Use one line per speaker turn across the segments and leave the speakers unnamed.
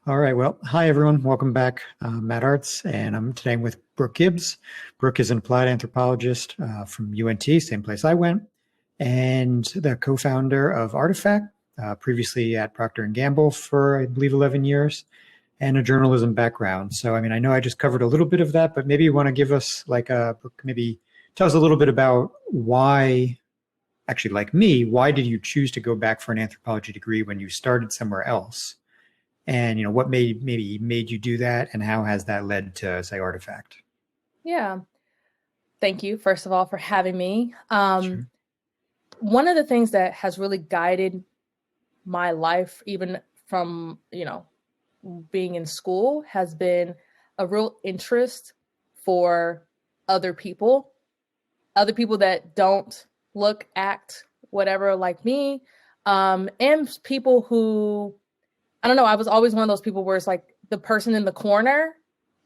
All right. Well, hi, everyone. Welcome back. Matt Artz, and I'm today with Brooke Gibbs. Brooke is an applied anthropologist from UNT, same place I went, and the co-founder of ARTYFACT, previously at Procter& Gamble for, I believe, 11 years, and a journalism background. So, I mean, I know I just covered a little bit of that, but maybe you want to give us, Brooke, maybe tell us a little bit about why, actually, like me, why did you choose to go back for an anthropology degree when you started somewhere else? And what maybe made you do that, and how has that led to, say, ARTYFACT?
Yeah. Thank you, first of all, for having me.
Sure.
One of the things that has really guided my life, even from, being in school, has been a real interest for other people that don't look, act, whatever like me, and people who, I don't know, I was always one of those people where it's like the person in the corner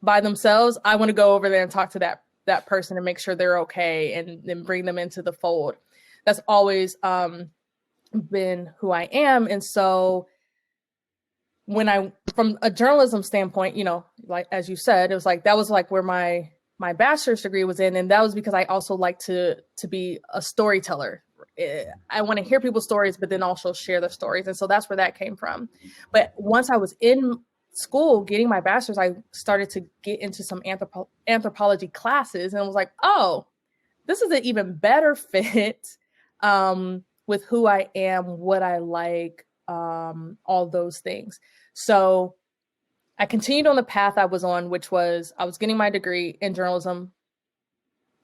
by themselves. I want to go over there and talk to that person and make sure they're okay and then bring them into the fold. That's always been who I am. And so from a journalism standpoint, like, as you said, it was like, that was like where my bachelor's degree was in. And that was because I also like to be a storyteller. I want to hear people's stories, but then also share their stories. And so that's where that came from. But once I was in school getting my bachelor's, I started to get into some anthropology classes, and I was like, oh, this is an even better fit with who I am, what I like, all those things. So I continued on the path I was on, which was I was getting my degree in journalism.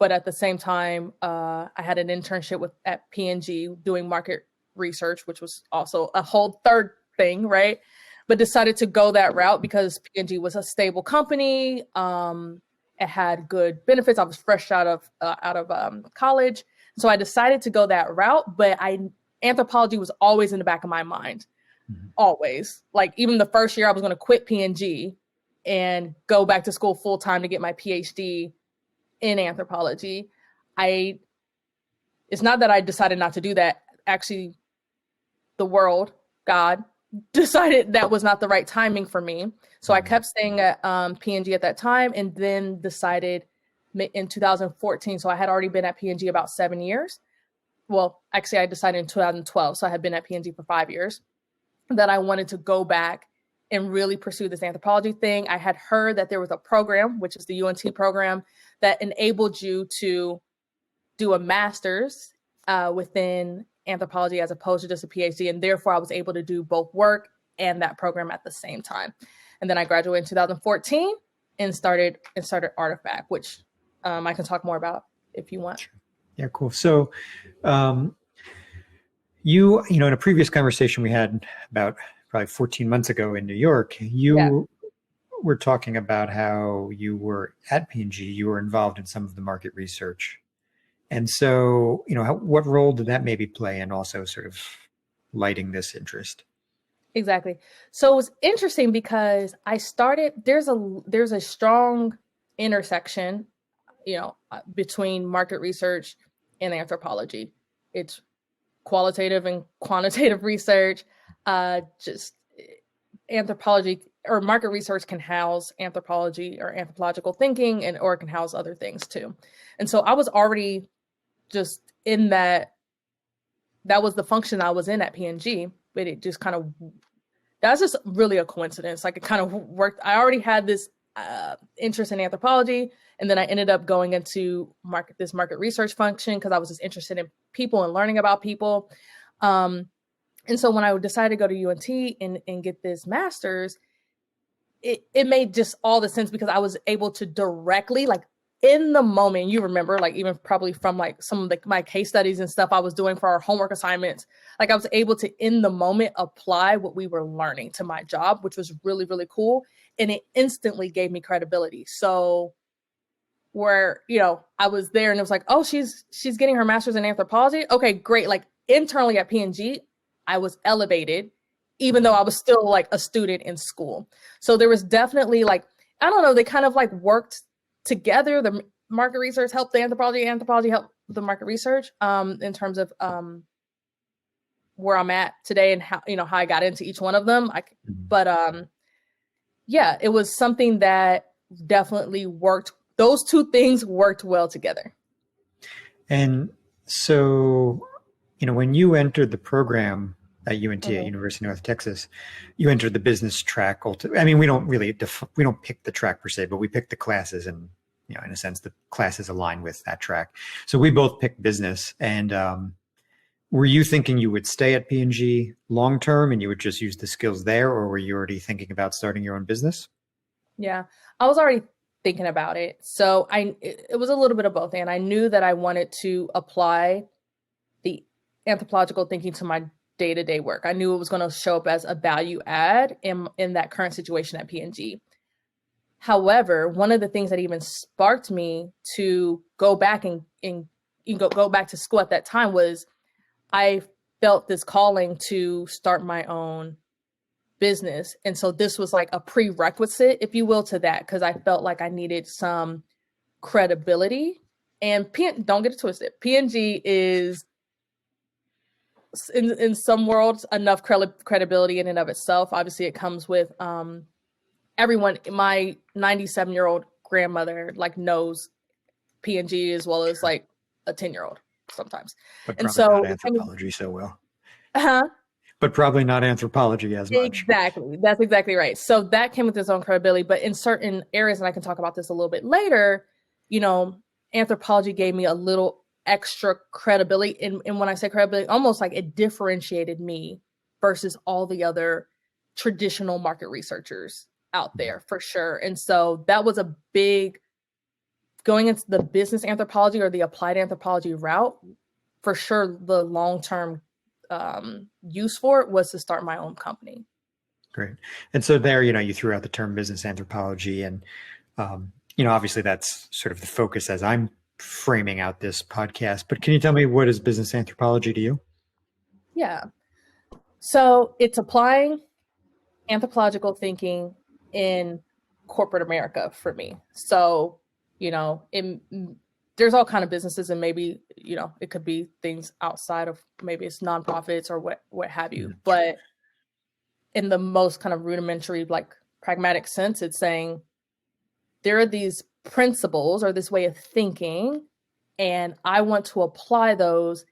But at the same time, I had an internship at P&G doing market research, which was also a whole third thing, right? But decided to go that route because P&G was a stable company. It had good benefits. I was fresh out of college, so I decided to go that route. But anthropology was always in the back of my mind, always. Like, even the first year, I was going to quit P&G and go back to school full time to get my PhD in anthropology. It's not that I decided not to do that. Actually, the world, God, decided that was not the right timing for me. So I kept staying at P&G at that time, and then decided in 2014. So I had already been at P&G about 7 years. Well, actually, I decided in 2012. So I had been at P&G for 5 years, that I wanted to go back and really pursue this anthropology thing. I had heard that there was a program, which is the UNT program, that enabled you to do a master's within anthropology as opposed to just a PhD. And therefore, I was able to do both work and that program at the same time. And then I graduated in 2014 and started ARTYFACT, which I can talk more about if you want.
Yeah, cool. So you in a previous conversation we had about probably 14 months ago in New York, were talking about how you were at P&G, you were involved in some of the market research. And so, what role did that maybe play in also sort of lighting this interest?
Exactly. So it was interesting because there's a strong intersection, between market research and anthropology. It's qualitative and quantitative research. Just anthropology or market research can house anthropology or anthropological thinking, or it can house other things too. And so I was already just in that was the function I was in at P&G, but it just that's just really a coincidence. Like, it kind of worked. I already had this interest in anthropology, and then I ended up going into this market research function because I was just interested in people and learning about people. And so when I decided to go to UNT and get this master's, it made just all the sense because I was able to directly, like, in the moment, you remember, like, even probably from like some of my case studies and stuff I was doing for our homework assignments, like, I was able to in the moment apply what we were learning to my job, which was really, really cool. And it instantly gave me credibility. So where, I was there and it was like, oh, she's getting her master's in anthropology. Okay, great. Like, internally at P&G, I was elevated, even though I was still like a student in school. So there was definitely, like, I don't know, they kind of like worked together. The market research helped the anthropology helped the market research in terms of where I'm at today and how I got into each one of them. But yeah, it was something that definitely worked. Those two things worked well together.
And so, when you entered the program at UNT, at
Mhm.
University of North Texas, you entered the business track. I mean, we don't really, we don't pick the track per se, but we pick the classes, and, in a sense, the classes align with that track. So we both picked business. And were you thinking you would stay at P&G long term and you would just use the skills there, or were you already thinking about starting your own business?
Yeah, I was already thinking about it. So it was a little bit of both. And I knew that I wanted to apply the anthropological thinking to my day-to-day work. I knew it was going to show up as a value add in that current situation at P&G. However, one of the things that even sparked me to go back and go back to school at that time was I felt this calling to start my own business. And so this was like a prerequisite, if you will, to that, because I felt like I needed some credibility. And don't get it twisted, P&G is in some worlds enough credibility in and of itself. Obviously, it comes with everyone. My 97-year-old grandmother knows P&G as well as like a 10-year-old sometimes.
But
And
probably
so
not Anthropology so well.
uh-huh.
But probably not Anthropology as much.
Exactly. That's exactly right. So that came with its own credibility. But in certain areas, and I can talk about this a little bit later, Anthropology gave me a little extra credibility. And when I say credibility, almost like it differentiated me versus all the other traditional market researchers out there, for sure. And so that was a big, going into the business anthropology or the applied anthropology route, for sure, the long-term use for it was to start my own company.
Great. And so there, you threw out the term business anthropology, and, obviously that's sort of the focus as I'm framing out this podcast, but can you tell me, what is business anthropology to you?
Yeah. So it's applying anthropological thinking in corporate America for me. So, there's all kind of businesses, and maybe, it could be things outside of, maybe it's nonprofits or what have you. Mm-hmm. But in the most kind of rudimentary, pragmatic sense, it's saying there are these principles or this way of thinking, and I want to apply those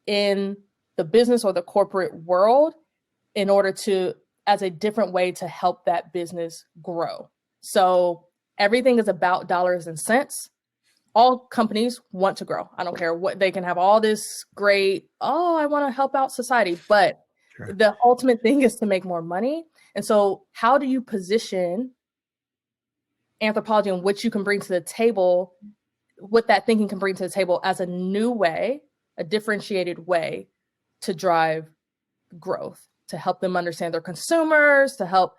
in the business or the corporate world in order to, as a different way to help that business grow. So everything is about dollars and cents. All companies want to grow. I don't care what, they can have all this great, I want to help out society, but sure, the ultimate thing is to make more money. And so how do you position anthropology and what you can bring to the table, what that thinking can bring to the table as a new way, a differentiated way to drive growth, to help them understand their consumers, to help,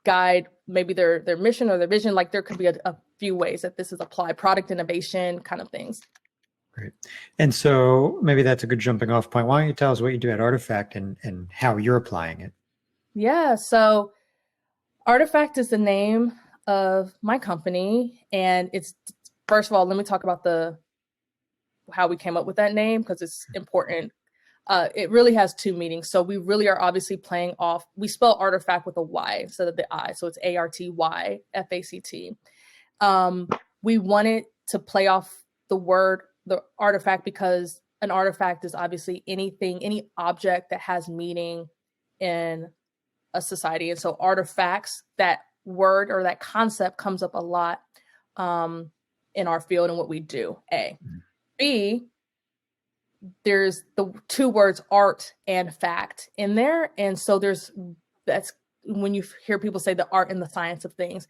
guide maybe their mission or their vision. There could be a few ways that this is applied, product innovation kind of things.
Great. And so maybe that's a good jumping off point. Why don't you tell us what you do at ARTYFACT and how you're applying it?
Yeah. So ARTYFACT is the name of my company. And it's, first of all, let me talk about how we came up with that name, because it's important. It really has two meanings. So we really are obviously playing off, we spell ARTYFACT with a Y instead of the I. So it's ARTYFACT. We wanted to play off the artifact, because an artifact is obviously any object that has meaning in a society. And so artifacts, that word or that concept comes up a lot in our field and what we do, A. B, there's the two words art and fact in there. And so that's when you hear people say the art and the science of things,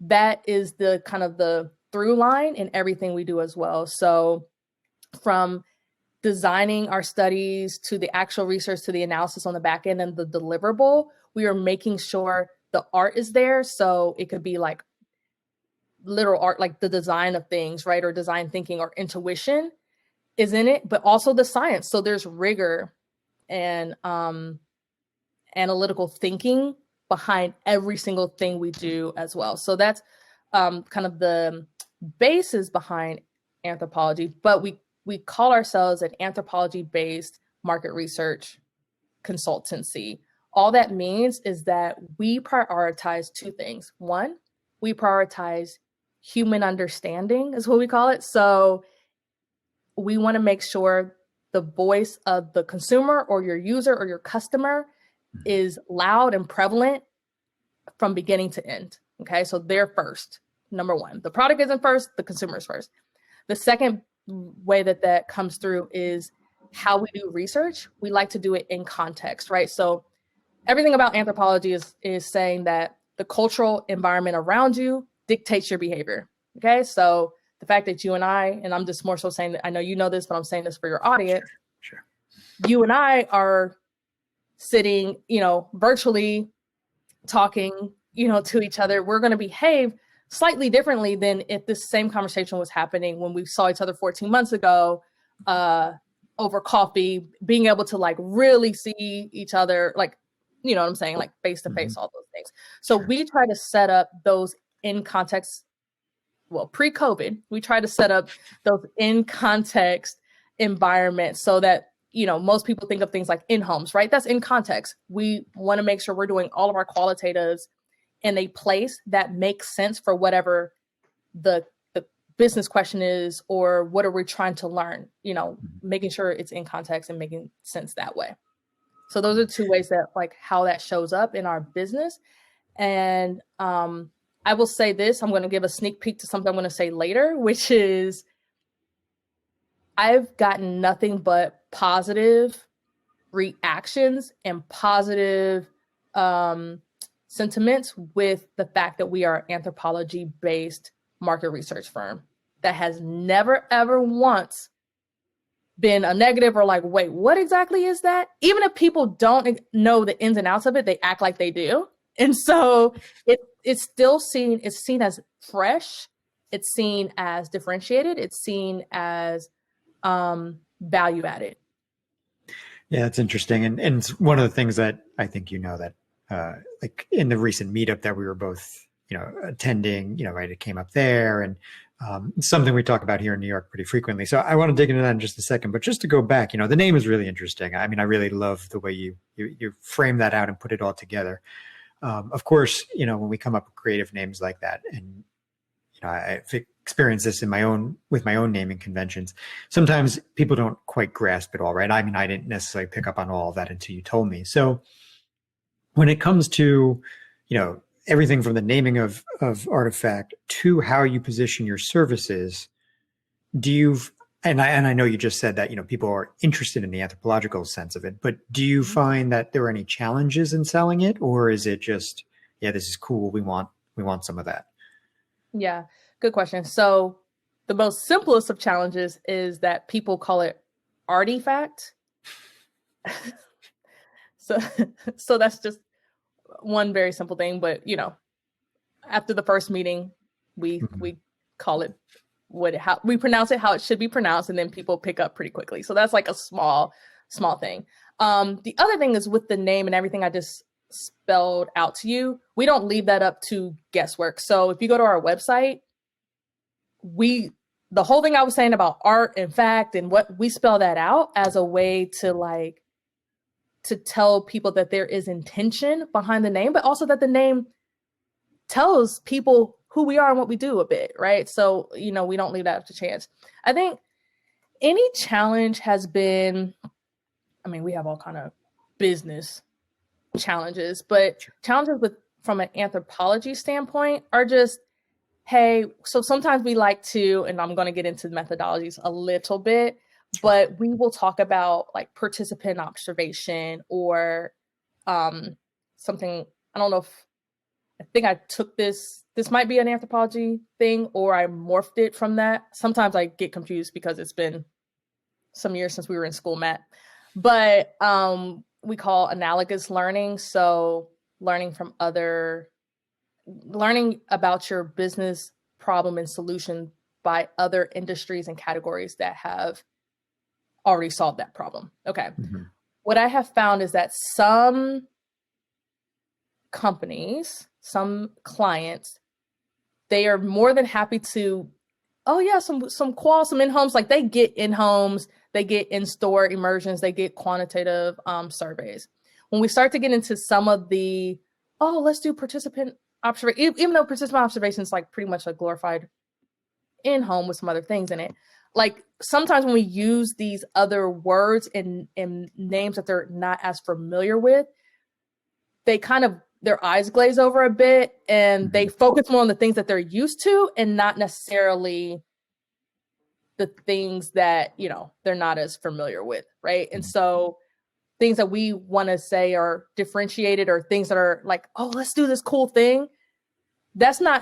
that is the kind of the through line in everything we do as well. So from designing our studies to the actual research to the analysis on the back end and the deliverable, we are making sure the art is there. So it could be like literal art, like the design of things, right? Or design thinking or intuition is in it, but also the science. So there's rigor and analytical thinking behind every single thing we do as well. So that's kind of the basis behind anthropology, but we call ourselves an anthropology-based market research consultancy, all that means is that we prioritize two things. One, we prioritize human understanding is what we call it. So we want to make sure the voice of the consumer or your user or your customer is loud and prevalent from beginning to end. Okay, so they're first. Number one, the product isn't first, the consumer is first. The second way that comes through is how we do research. We like to do it in context, right? So everything about anthropology is saying that the cultural environment around you dictates your behavior. Okay, so the fact that you and I'm just more so saying that I know you know this, but I'm saying this for your audience.
Sure.
You and I are sitting, virtually talking, to each other. We're going to behave slightly differently than if this same conversation was happening when we saw each other 14 months ago over coffee, being able to like really see each other, like, you know what I'm saying? Like face to face, all those things. So we try to set up those in context. Well, pre-COVID, we try to set up those in context environments so that, most people think of things like in homes, right? That's in context. We want to make sure we're doing all of our qualitatives in a place that makes sense for whatever the business question is, or what are we trying to learn, making sure it's in context and making sense that way. So those are two ways that like how that shows up in our business. And I will say this, I'm going to give a sneak peek to something I'm going to say later, which is I've gotten nothing but positive reactions and positive sentiments with the fact that we are an anthropology-based market research firm. That has never, ever once been a negative or like, wait, what exactly is that? Even if people don't know the ins and outs of it, they act like they do. And so it's still seen as fresh. It's seen as differentiated. It's seen as value added.
Yeah, it's interesting. And it's one of the things that I think, that like in the recent meetup that we were both, attending, right, it came up there, and something we talk about here in New York pretty frequently. So I want to dig into that in just a second, but just to go back, the name is really interesting. I mean, I really love the way you frame that out and put it all together. Of course, when we come up with creative names like that, and I've experienced this with my own naming conventions. Sometimes people don't quite grasp it all, right? I mean, I didn't necessarily pick up on all of that until you told me. So when it comes to, everything from the naming of ARTYFACT to how you position your services, and I know you just said that, people are interested in the anthropological sense of it, but do you find that there are any challenges in selling it, or is it just, yeah, this is cool, we want some of that?
Yeah, good question. So the most simplest of challenges is that people call it ARTYFACT. So that's just one very simple thing. But, after the first meeting, we call it how we pronounce it, how it should be pronounced, and then people pick up pretty quickly. So that's like a small thing. The other thing is with the name and everything I just spelled out to you, we don't leave that up to guesswork. So if you go to our website, the whole thing I was saying about art and fact and what we spell that out as a way to tell people that there is intention behind the name, but also that the name tells people who we are and what we do a bit, right? So, we don't leave that up to chance. I think any challenge has been, we have all kind of business challenges, but challenges from an anthropology standpoint are just, hey, so sometimes we like to, and I'm going to get into methodologies a little bit, but we will talk about like participant observation or something. I don't know I think I took this might be an anthropology thing, or I morphed it from that. Sometimes I get confused because it's been some years since we were in school, Matt. But we call analogous learning. So learning about your business problem and solution by other industries and categories that have already solved that problem. Okay. Mm-hmm. What I have found is that some companies, some clients, they are more than happy to, some in-homes, like they get in-homes, they get in-store immersions, they get quantitative surveys. when we start to get into some of the, oh, let's do participant observation, even though participant observation is like pretty much a glorified in-home with some other things in it. Like sometimes when we use these other words and names that they're not as familiar with, they kind of, their eyes glaze over a bit and they focus more on the things that they're used to and not necessarily the things that, you know, they're not as familiar with, right? And so things that we want to say are differentiated or things that are like, oh, let's do this cool thing.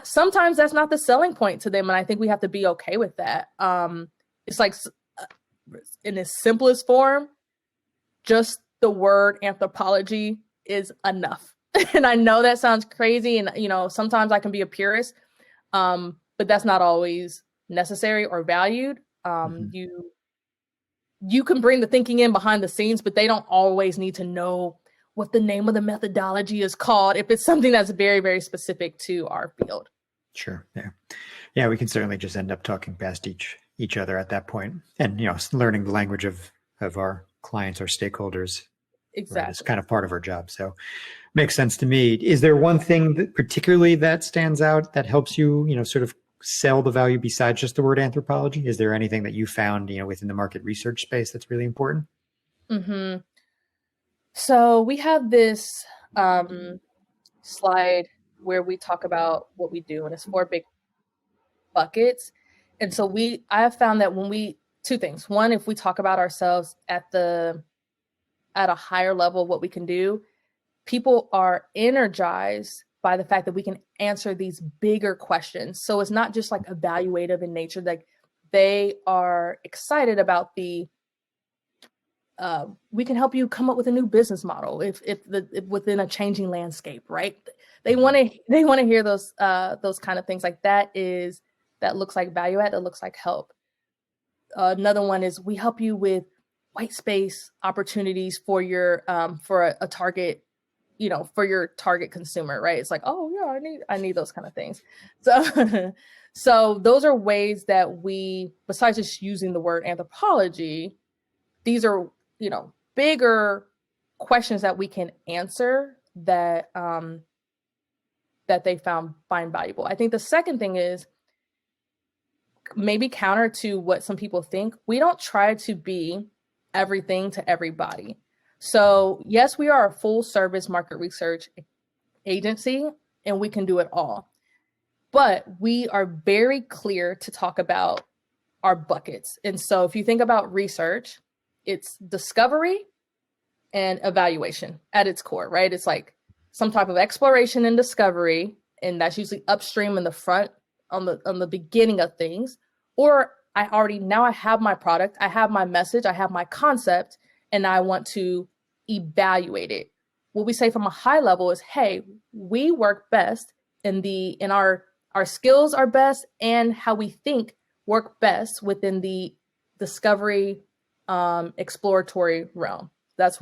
Sometimes that's not the selling point to them. And I think we have to be okay with that. It's like in its simplest form, just the word anthropology is enough. And I know that sounds crazy. And, you know, sometimes I can be a purist, but that's not always necessary or valued. You can bring the thinking in behind the scenes, but they don't always need to know what the name of the methodology is called if it's something that's very, very specific to our field.
Sure. Yeah. Yeah. We can certainly just end up talking past each other at that point, and, you know, learning the language of our clients or stakeholders.
Exactly.
Right, it's kind of part of our job. So makes sense to me. Is there one thing that particularly that stands out that helps you, you know, sort of sell the value besides just the word anthropology? Is there anything that you found, you know, within the market research space that's really important?
So we have this slide where we talk about what we do, and it's 4 big buckets. And so I have found that when two things. One, if we talk about ourselves at a higher level of what we can do, people are energized by the fact that we can answer these bigger questions. So it's not just like evaluative in nature. Like they are excited about we can help you come up with a new business model if within a changing landscape, right? They want to hear those kind of things. Like that looks like value add, that looks like help. Another one is we help you with white space opportunities for your for a target, you know, for your target consumer, right? It's like, oh yeah, I need those kind of things. So those are ways that we, besides just using the word anthropology, these are, you know, bigger questions that we can answer that they find valuable. I think the second thing is maybe counter to what some people think. We don't try to be everything to everybody. So yes, we are a full service market research agency and we can do it all. But we are very clear to talk about our buckets. And so if you think about research, it's discovery and evaluation at its core, right? It's like some type of exploration and discovery, and that's usually upstream in the front on the beginning of things. Or I have my product, I have my message, I have my concept, and I want to evaluate it. What we say from a high level is, hey, we work best in our skills are best and how we think work best within the discovery exploratory realm. That's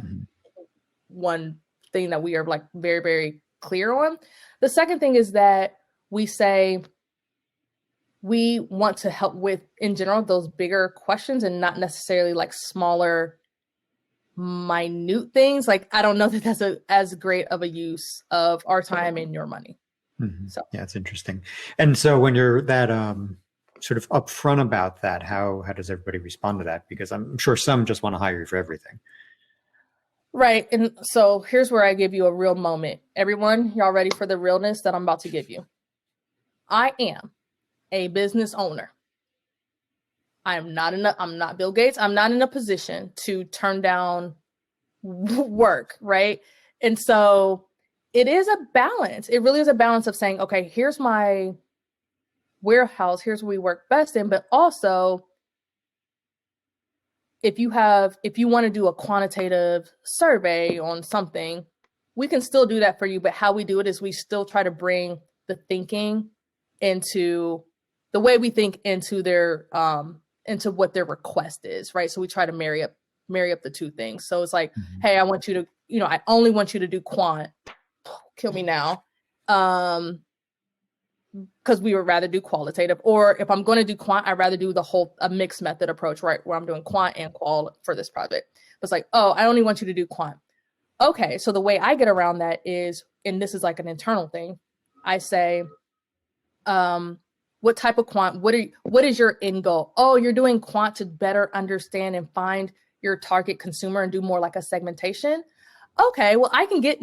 one thing that we are like very, very clear on. The second thing is that we say we want to help with, in general, those bigger questions and not necessarily like smaller, minute things. Like, I don't know that that's as great of a use of our time and your money. So
yeah, it's interesting. And so when you're that sort of upfront about that, how does everybody respond to that? Because I'm sure some just want to hire you for everything.
Right. And so here's where I give you a real moment. Everyone, y'all ready for the realness that I'm about to give you? I am a business owner. I'm not Bill Gates. I'm not in a position to turn down work, right? And so it is a balance. It really is a balance of saying, okay, here's my warehouse, here's where we work best in, but also if you want to do a quantitative survey on something, we can still do that for you. But how we do it is we still try to bring the thinking into the way we think into their into what their request is, right? So we try to marry up the two things. So it's like, hey, I want you to, I only want you to do quant. Kill me now. Because we would rather do qualitative. Or if I'm going to do quant, I'd rather do a mixed method approach, right? Where I'm doing quant and qual for this project. But it's like, oh, I only want you to do quant. okay, so the way I get around that is, and this is like an internal thing, I say, what type of quant, what is your end goal? Oh, you're doing quant to better understand and find your target consumer and do more like a segmentation. Okay, well,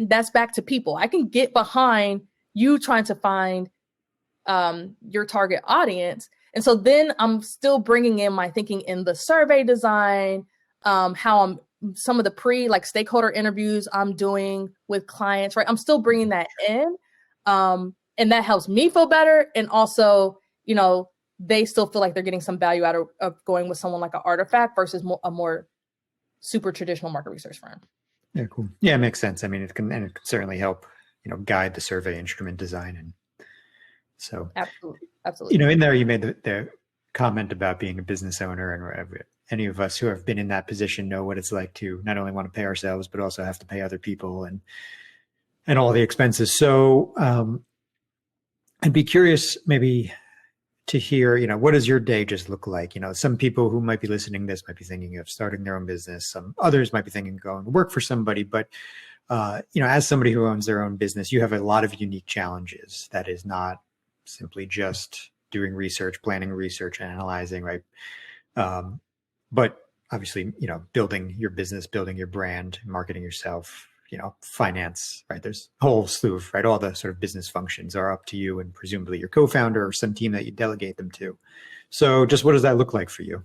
that's back to people. I can get behind you trying to find your target audience. And so then I'm still bringing in my thinking in the survey design, some of the like stakeholder interviews I'm doing with clients, right? I'm still bringing that in. And that helps me feel better. And also, they still feel like they're getting some value out of going with someone like an ARTYFACT versus a more super traditional market research firm.
Yeah, cool. Yeah, it makes sense. I mean, it can certainly help, guide the survey instrument design. And so
absolutely.
In there you made the comment about being a business owner, and any of us who have been in that position know what it's like to not only want to pay ourselves, but also have to pay other people and all the expenses. So I'd be curious maybe to hear, what does your day just look like? Some people who might be listening to this might be thinking of starting their own business. Some others might be thinking of going to work for somebody. But, as somebody who owns their own business, you have a lot of unique challenges. That is not simply just doing research, planning research, and analyzing, right? But obviously, building your business, building your brand, marketing yourself, finance, right? There's a whole slew of, right? All the sort of business functions are up to you and presumably your co-founder or some team that you delegate them to. So just what does that look like for you?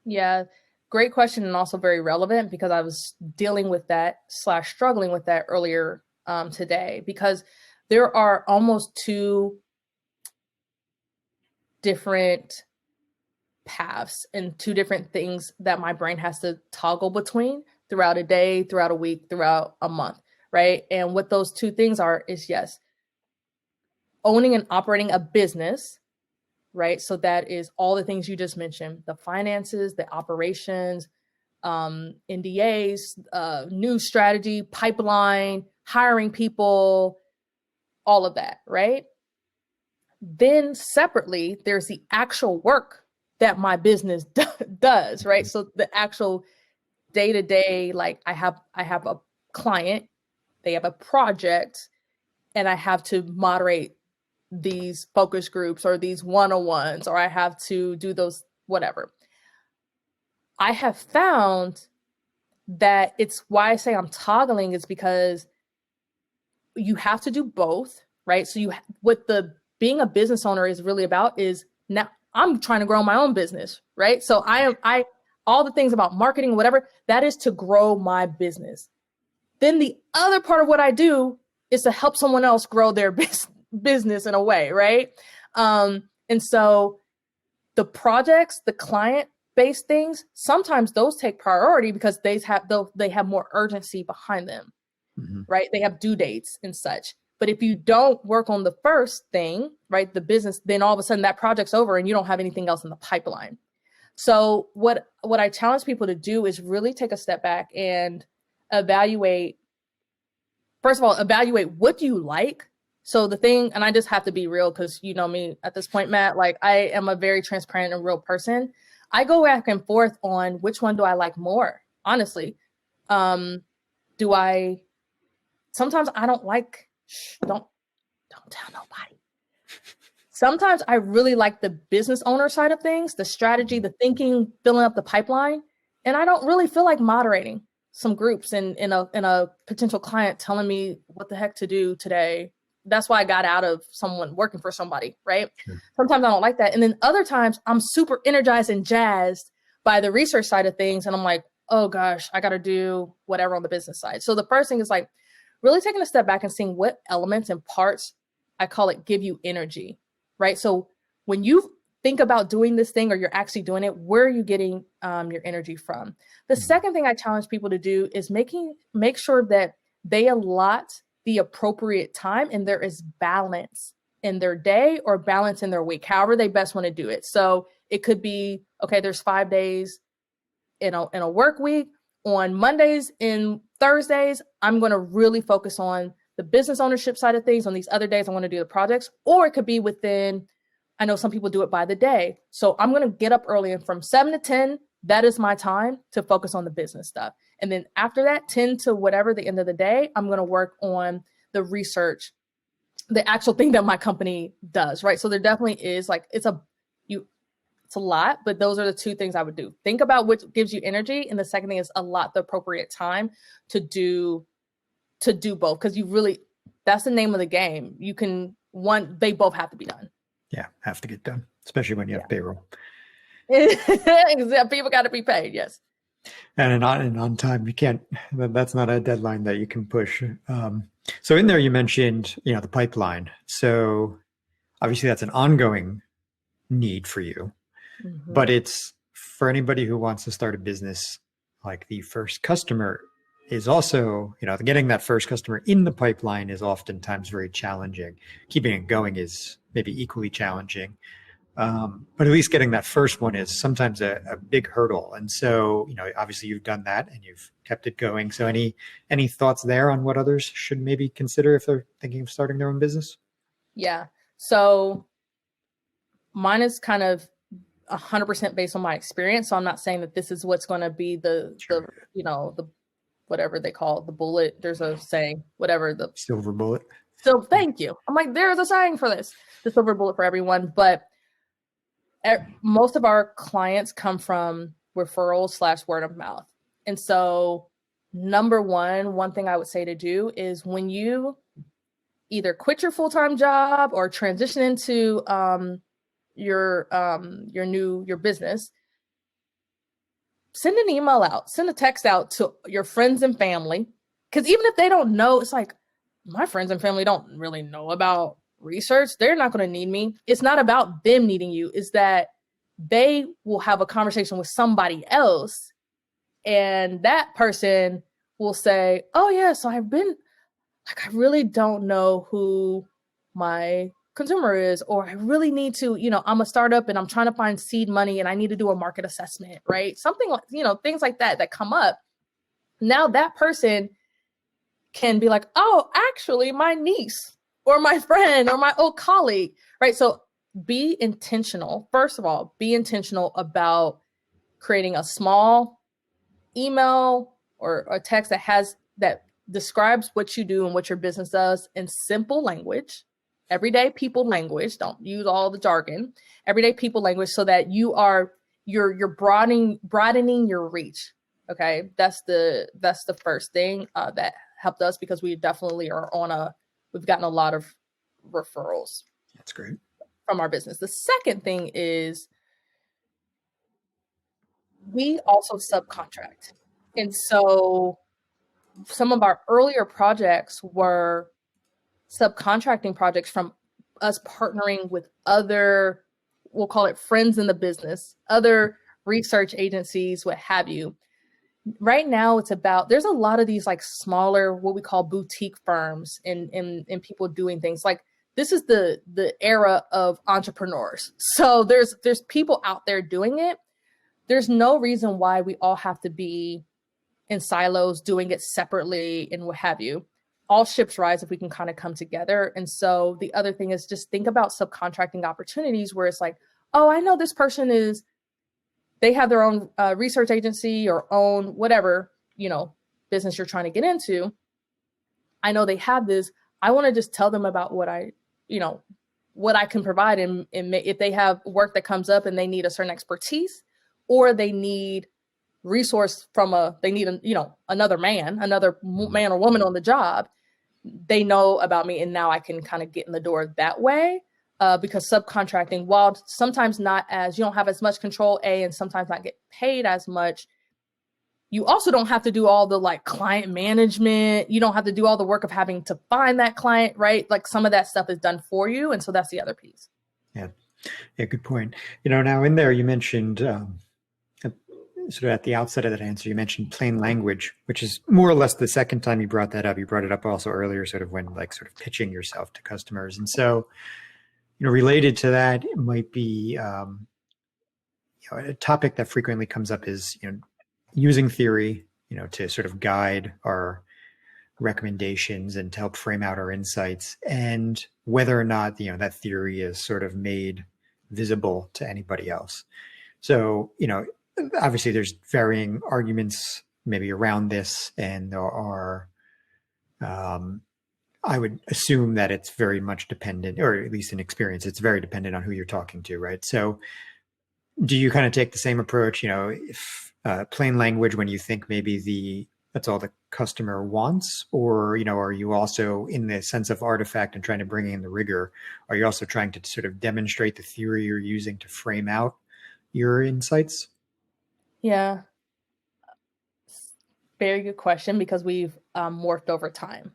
Yeah, great question. And also very relevant because I was dealing with that / struggling with that earlier today, because there are almost two different paths and two different things that my brain has to toggle between throughout a day, throughout a week, throughout a month, right? And what those two things are is, yes, owning and operating a business, right? So that is all the things you just mentioned, the finances, the operations, NDAs, news strategy, pipeline, hiring people, all of that, right? Then separately, there's the actual work that my business does, right? So the actual day-to-day, like I have a client, they have a project, and I have to moderate these focus groups or these one-on-ones, or I have to do those, whatever. I have found that it's why I say I'm toggling is because you have to do both, right? So what being a business owner is really about is, now I'm trying to grow my own business, right? So I all the things about marketing, whatever, that is to grow my business. Then the other part of what I do is to help someone else grow their business in a way, right? And so the projects, the client-based things, sometimes those take priority because they have more urgency behind them, right? They have due dates and such. But if you don't work on the first thing, right, the business, then all of a sudden that project's over and you don't have anything else in the pipeline. So what I challenge people to do is really take a step back and evaluate. First of all, evaluate what do you like. So the thing, and I just have to be real because you know me at this point, Matt, like I am a very transparent and real person. I go back and forth on which one do I like more, honestly. Sometimes I don't like, don't tell nobody. Sometimes I really like the business owner side of things, the strategy, the thinking, filling up the pipeline. And I don't really feel like moderating some groups and in a potential client telling me what the heck to do today. That's why I got out of someone working for somebody, right? Sure. Sometimes I don't like that. And then other times I'm super energized and jazzed by the research side of things. And I'm like, oh gosh, I got to do whatever on the business side. So the first thing is like really taking a step back and seeing what elements and parts, I call it, give you energy, right? So when you think about doing this thing or you're actually doing it, where are you getting your energy from? The second thing I challenge people to do is make sure that they allot the appropriate time and there is balance in their day or balance in their week, however they best want to do it. So it could be, okay, there's 5 days in a work week. On Mondays and Thursdays, I'm going to really focus on the business ownership side of things. On these other days, I want to do the projects. Or it could be within, I know some people do it by the day. So I'm going to get up early and from 7 to 10, that is my time to focus on the business stuff. And then after that, 10 to whatever the end of the day, I'm going to work on the research, the actual thing that my company does, right? So there definitely is like, it's a lot, but those are the two things I would do. Think about what gives you energy. And the second thing is allot the appropriate time to do both. Cause that's the name of the game. They both have to be done.
Yeah. Have to get done, especially when you have payroll.
People got to be paid. Yes.
And on time, you can't, that's not a deadline that you can push. So in there, you mentioned, the pipeline. So obviously that's an ongoing need for you, but it's for anybody who wants to start a business, like the first customer is also, getting that first customer in the pipeline is oftentimes very challenging. Keeping it going is maybe equally challenging. But at least getting that first one is sometimes a big hurdle. And so, obviously you've done that and you've kept it going. So any thoughts there on what others should maybe consider if they're thinking of starting their own business? Yeah.
So mine is kind of 100% based on my experience. So I'm not saying that this is what's going to be the whatever they call it, the bullet. There's a saying, whatever the
silver bullet.
So thank you. I'm like, there's a saying for this, the silver bullet for everyone. But most of our clients come from referrals / word of mouth. And so number one thing I would say to do is when you either quit your full-time job or transition into your business, send an email out, send a text out to your friends and family. Because even if they don't know, it's like, my friends and family don't really know about research. They're not going to need me. It's not about them needing you. It's that they will have a conversation with somebody else and that person will say, oh yeah, so I've been like, I really don't know who my consumer is, or I really need to, I'm a startup and I'm trying to find seed money and I need to do a market assessment, right? Something like, things like that come up. Now that person can be like, oh, actually my niece or my friend or my old colleague, right? So be intentional. First of all, be intentional about creating a small email or a text that describes what you do and what your business does in simple language, everyday people language. Don't use all the jargon, everyday people language, so that you're broadening your reach. Okay. That's the first thing that helped us, because we definitely we've gotten a lot of referrals.
That's great.
From our business. The second thing is we also subcontract. And so some of our earlier projects were subcontracting projects from us partnering with other, we'll call it friends in the business, other research agencies, what have you. Right now there's a lot of these like smaller, what we call boutique firms and people doing things like, this is the era of entrepreneurs. So there's people out there doing it. There's no reason why we all have to be in silos doing it separately and what have you. All ships rise if we can kind of come together. And so the other thing is just think about subcontracting opportunities where it's like, oh, I know this person they have their own research agency or own whatever, business you're trying to get into. I know they have this. I want to just tell them about what I can provide. And if they have work that comes up and they need a certain expertise, or they need resource another man or woman on the job, they know about me. And now I can kind of get in the door that way. Because subcontracting, while sometimes you don't have as much control, and sometimes not get paid as much, you also don't have to do all the like client management. You don't have to do all the work of having to find that client, right? Like some of that stuff is done for you. And so that's the other piece.
Yeah, good point. Now in there, you mentioned sort of at the outset of that answer, you mentioned plain language, which is more or less the second time you brought that up. You brought it up also earlier, sort of when like sort of pitching yourself to customers. And so, related to that, it might be a topic that frequently comes up is using theory, to sort of guide our recommendations and to help frame out our insights, and whether or not that theory is sort of made visible to anybody else. So obviously there's varying arguments maybe around this, and there are, I would assume that it's very much dependent, or at least in experience, it's very dependent on who you're talking to, right? So do you kind of take the same approach, if plain language when you think maybe that's all the customer wants, or, are you also, in the sense of artifact and trying to bring in the rigor, are you also trying to sort of demonstrate the theory you're using to frame out your insights?
Yeah, very good question, because we've morphed over time.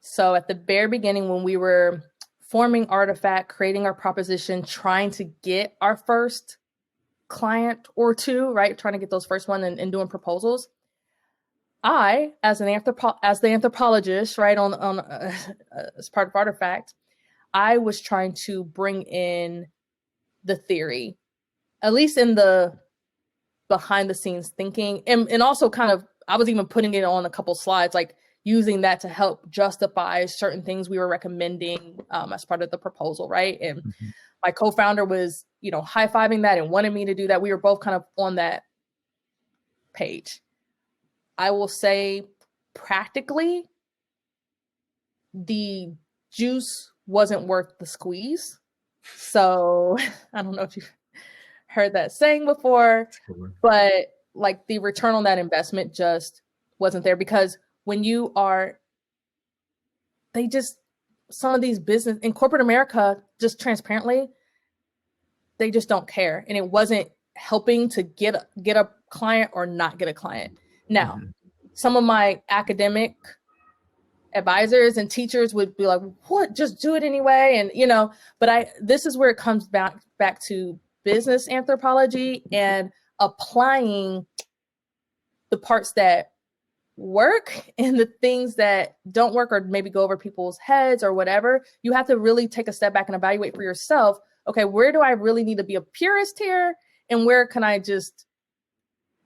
So at the very beginning, when we were forming Artifact, creating our proposition, trying to get our first client or two, right? Trying to get those first one and doing proposals. I, as the anthropologist, right, on as part of Artifact, I was trying to bring in the theory, at least in the behind the scenes thinking, and also kind of, I was even putting it on a couple slides, like using that to help justify certain things we were recommending as part of the proposal, right? And my co-founder was, high-fiving that and wanted me to do that. We were both kind of on that page. I will say, practically, the juice wasn't worth the squeeze. So I don't know if you've heard that saying before, but like the return on that investment just wasn't there, because when you are, some of these business in corporate America, just transparently, they just don't care. And it wasn't helping to get a client or not get a client. Now, some of my academic advisors and teachers would be like, what, just do it anyway. And, but this is where it comes back to business anthropology and applying the parts that work and the things that don't work, or maybe go over people's heads or whatever. You have to really take a step back and evaluate for yourself. Okay, where do I really need to be a purist here? And where can I just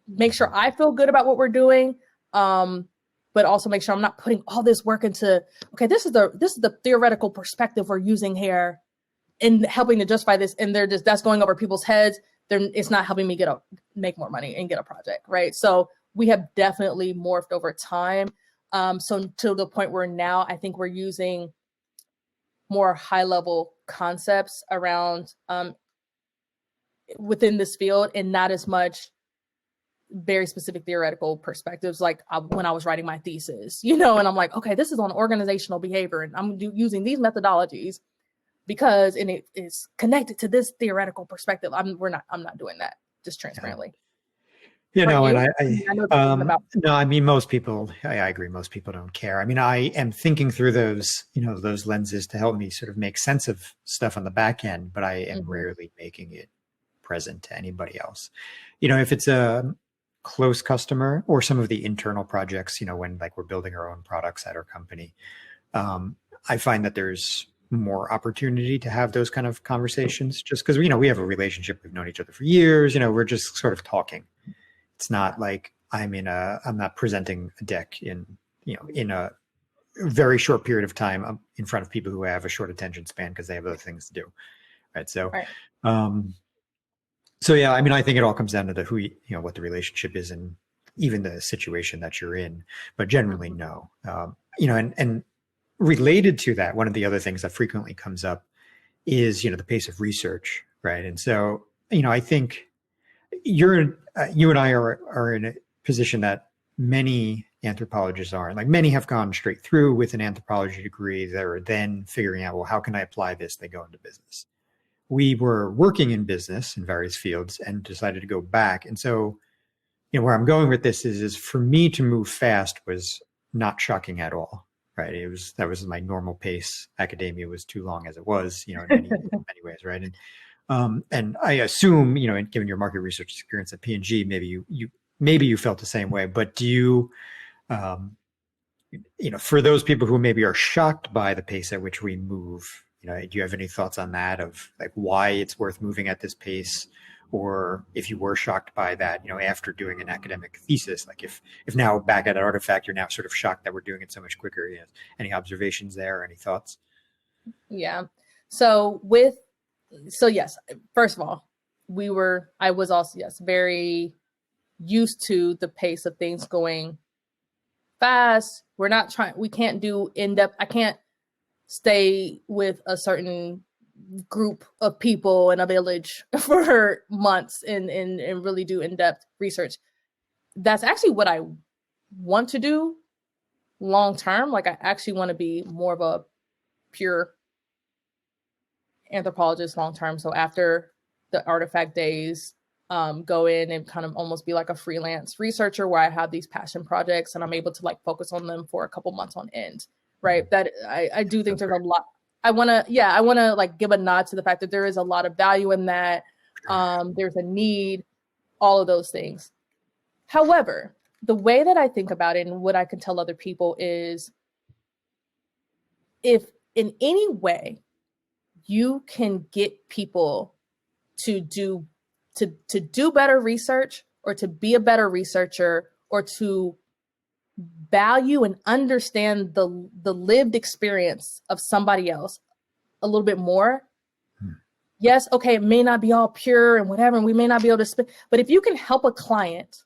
make sure I feel good about what we're doing? But also make sure I'm not putting all this work into, okay, this is the theoretical perspective we're using here and helping to justify this. And that's going over people's heads. It's not helping me make more money and get a project, right? So we have definitely morphed over time. So to the point where now I think we're using more high level concepts around within this field, and not as much very specific theoretical perspectives, like when I was writing my thesis, and I'm like, okay, this is on organizational behavior, and I'm using these methodologies because it is connected to this theoretical perspective. I'm not doing that, just transparently.
And
No,
I mean, most people, I agree. Most people don't care. I mean, I am thinking through those lenses to help me sort of make sense of stuff on the back end, but I am rarely making it present to anybody else. If it's a close customer or some of the internal projects, when like we're building our own products at our company, I find that there's more opportunity to have those kind of conversations, just because, we have a relationship. We've known each other for years, we're just sort of talking. It's not like I'm not presenting a deck in a very short period of time in front of people who have a short attention span because they have other things to do. Right. So, so yeah, I mean, I think it all comes down to what the relationship is and even the situation that you're in, but generally no. And related to that, one of the other things that frequently comes up is, the pace of research. Right. And so, I think you and I are in a position that many anthropologists are. Like, many have gone straight through with an anthropology degree. They're then figuring out, well, how can I apply this? They go into business. We were working in business in various fields and decided to go back. And so, where I'm going with this is for me to move fast was not shocking at all. Right. That was my normal pace. Academia was too long as it was, in many ways. Right. And I assume, given your market research experience at P&G, maybe you felt the same way. But do you, for those people who maybe are shocked by the pace at which we move, do you have any thoughts on that, of like why it's worth moving at this pace? Or if you were shocked by that, after doing an academic thesis, like if now back at Artifact, you're now sort of shocked that we're doing it so much quicker. Any observations there or any thoughts?
Yeah. So yes, first of all, I was also, yes, very used to the pace of things going fast. We can't do in-depth. I can't stay with a certain group of people in a village for months and really do in-depth research. That's actually what I want to do long term. Like, I actually want to be more of a pure anthropologist long term. So after the ARTYFACT days, go in and kind of almost be like a freelance researcher where I have these passion projects and I'm able to like focus on them for a couple months on end. Right. That I do think there's a lot. I want to like give a nod to the fact that there is a lot of value in that. There's a need, all of those things. However, the way that I think about it and what I can tell other people is, if in any way you can get people to do better research, or to be a better researcher, or to value and understand the lived experience of somebody else a little bit more. Yes, okay, it may not be all pure and whatever, and we may not be able to spend, but if you can help a client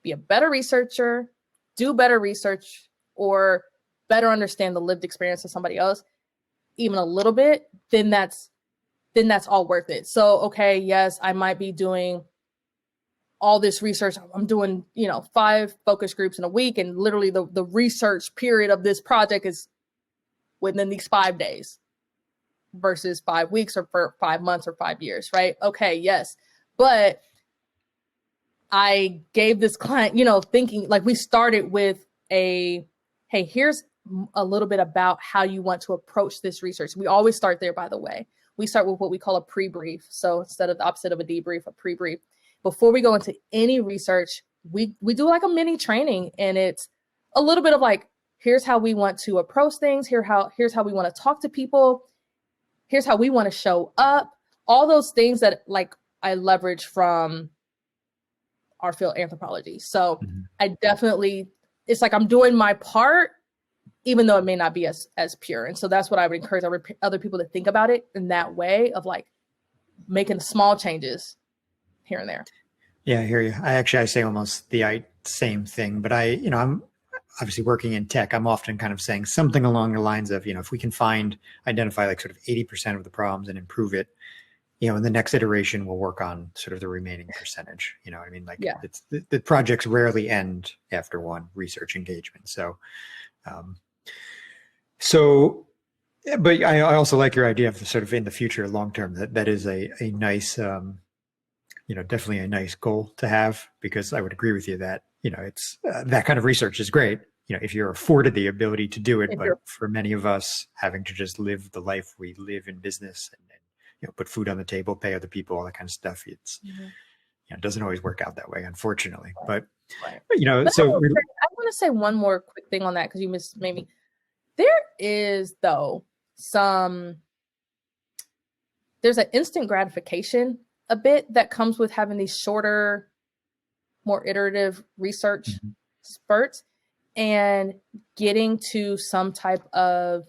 be a better researcher, do better research, or better understand the lived experience of somebody else, even a little bit, then that's all worth it. So, okay, yes, I might be doing all this research. I'm doing, 5 focus groups in a week, and literally the research period of this project is within these 5 days versus 5 weeks or for 5 months or 5 years, right? Okay, yes. But I gave this client, thinking like, we started with hey, here's a little bit about how you want to approach this research. We always start there, by the way. We start with what we call a pre-brief. So instead of the opposite of a debrief, a pre-brief. Before we go into any research, we do like a mini training, and it's a little bit of like, here's how we want to approach things. Here's how we want to talk to people. Here's how we want to show up. All those things that like I leverage from our field, anthropology. So I definitely, it's like I'm doing my part, even though it may not be as pure. And so that's what I would encourage other people to think about it in that way, of like making small changes here and there.
Yeah, I hear you. I say almost the same thing, but I'm obviously working in tech. I'm often kind of saying something along the lines of, if we can identify like sort of 80% of the problems and improve it, in the next iteration, we'll work on sort of the remaining percentage. You know what I mean? Like, it's the projects rarely end after one research engagement. So, but I also like your idea of sort of in the future, long term, that is a nice, definitely a nice goal to have, because I would agree with you that, it's that kind of research is great, if you're afforded the ability to do it. But for many of us, having to just live the life we live in business and put food on the table, pay other people, all that kind of stuff, it's, it doesn't always work out that way, unfortunately. But, so
I want to say one more quick thing on that, because you made me. There is, though, there's an instant gratification a bit that comes with having these shorter, more iterative research spurts, and getting to some type of,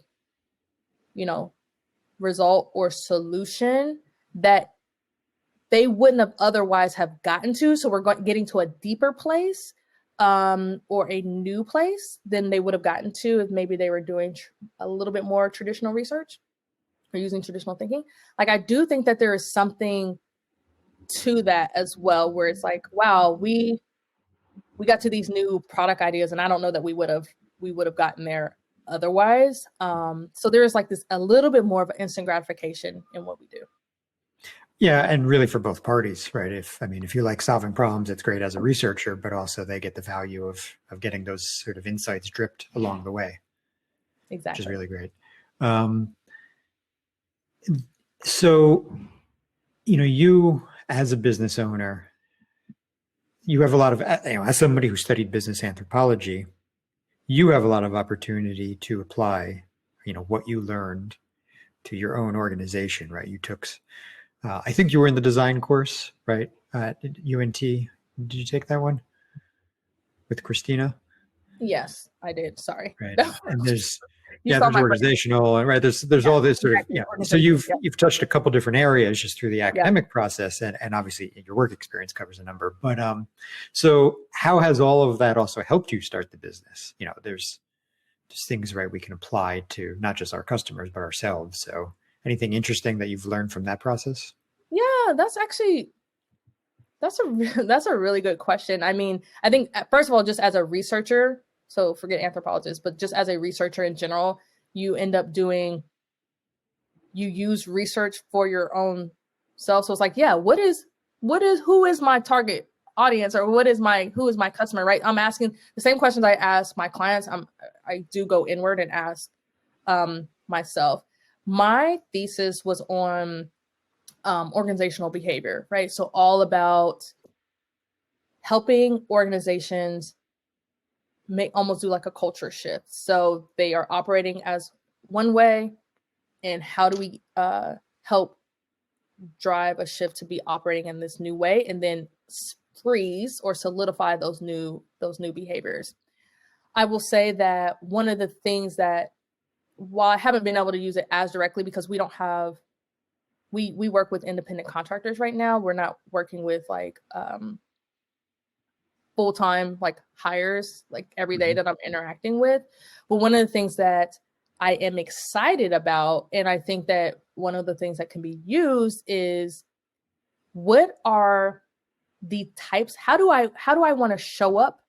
result or solution that they wouldn't have otherwise have gotten to. So we're getting to a deeper place, or a new place than they would have gotten to if maybe they were doing a little bit more traditional research or using traditional thinking. Like, I do think that there is something to that as well, where it's like, wow, we got to these new product ideas, and I don't know that we would have gotten there otherwise. So there is like this a little bit more of an instant gratification in what we do.
Yeah, and really for both parties, right? If you like solving problems, it's great as a researcher, but also they get the value of getting those sort of insights dripped along the way.
Exactly.
Which is really great. So, you as a business owner, you have a lot of, as somebody who studied business anthropology, you have a lot of opportunity to apply, what you learned to your own organization, right? You took, I think you were in the design course, right? At UNT. Did you take that one with Christina?
Yes, I did. Sorry.
Right. And
You
Yeah,
saw
there's
my brain.
organizational, and right, there's all this sort of,
Exactly.
so
Organization.
you've touched a couple different areas just through the
Yeah.
academic process, and obviously your work experience covers a number. But so how has all of that also helped you start the business? There's just things, right, we can apply to not just our customers but ourselves. So anything interesting that you've learned from that process?
Yeah, that's that's a really good question. I mean, I think first of all, just as a researcher, so forget anthropologists, but just as a researcher in general, you end up you use research for your own self. So it's like, yeah, who is my target audience, or who is my customer, right? I'm asking the same questions I ask my clients. I do go inward and ask myself. My thesis was on organizational behavior, right? So all about helping organizations almost do like a culture shift. So they are operating as one way, and how do we help drive a shift to be operating in this new way, and then freeze or solidify those new behaviors. I will say that one of the things that, while I haven't been able to use it as directly because we don't have, we work with independent contractors right now. We're not working with like full-time like hires like every day that I'm interacting with. But one of the things that I am excited about, and I think that one of the things that can be used is, what are the types, how do I want to show up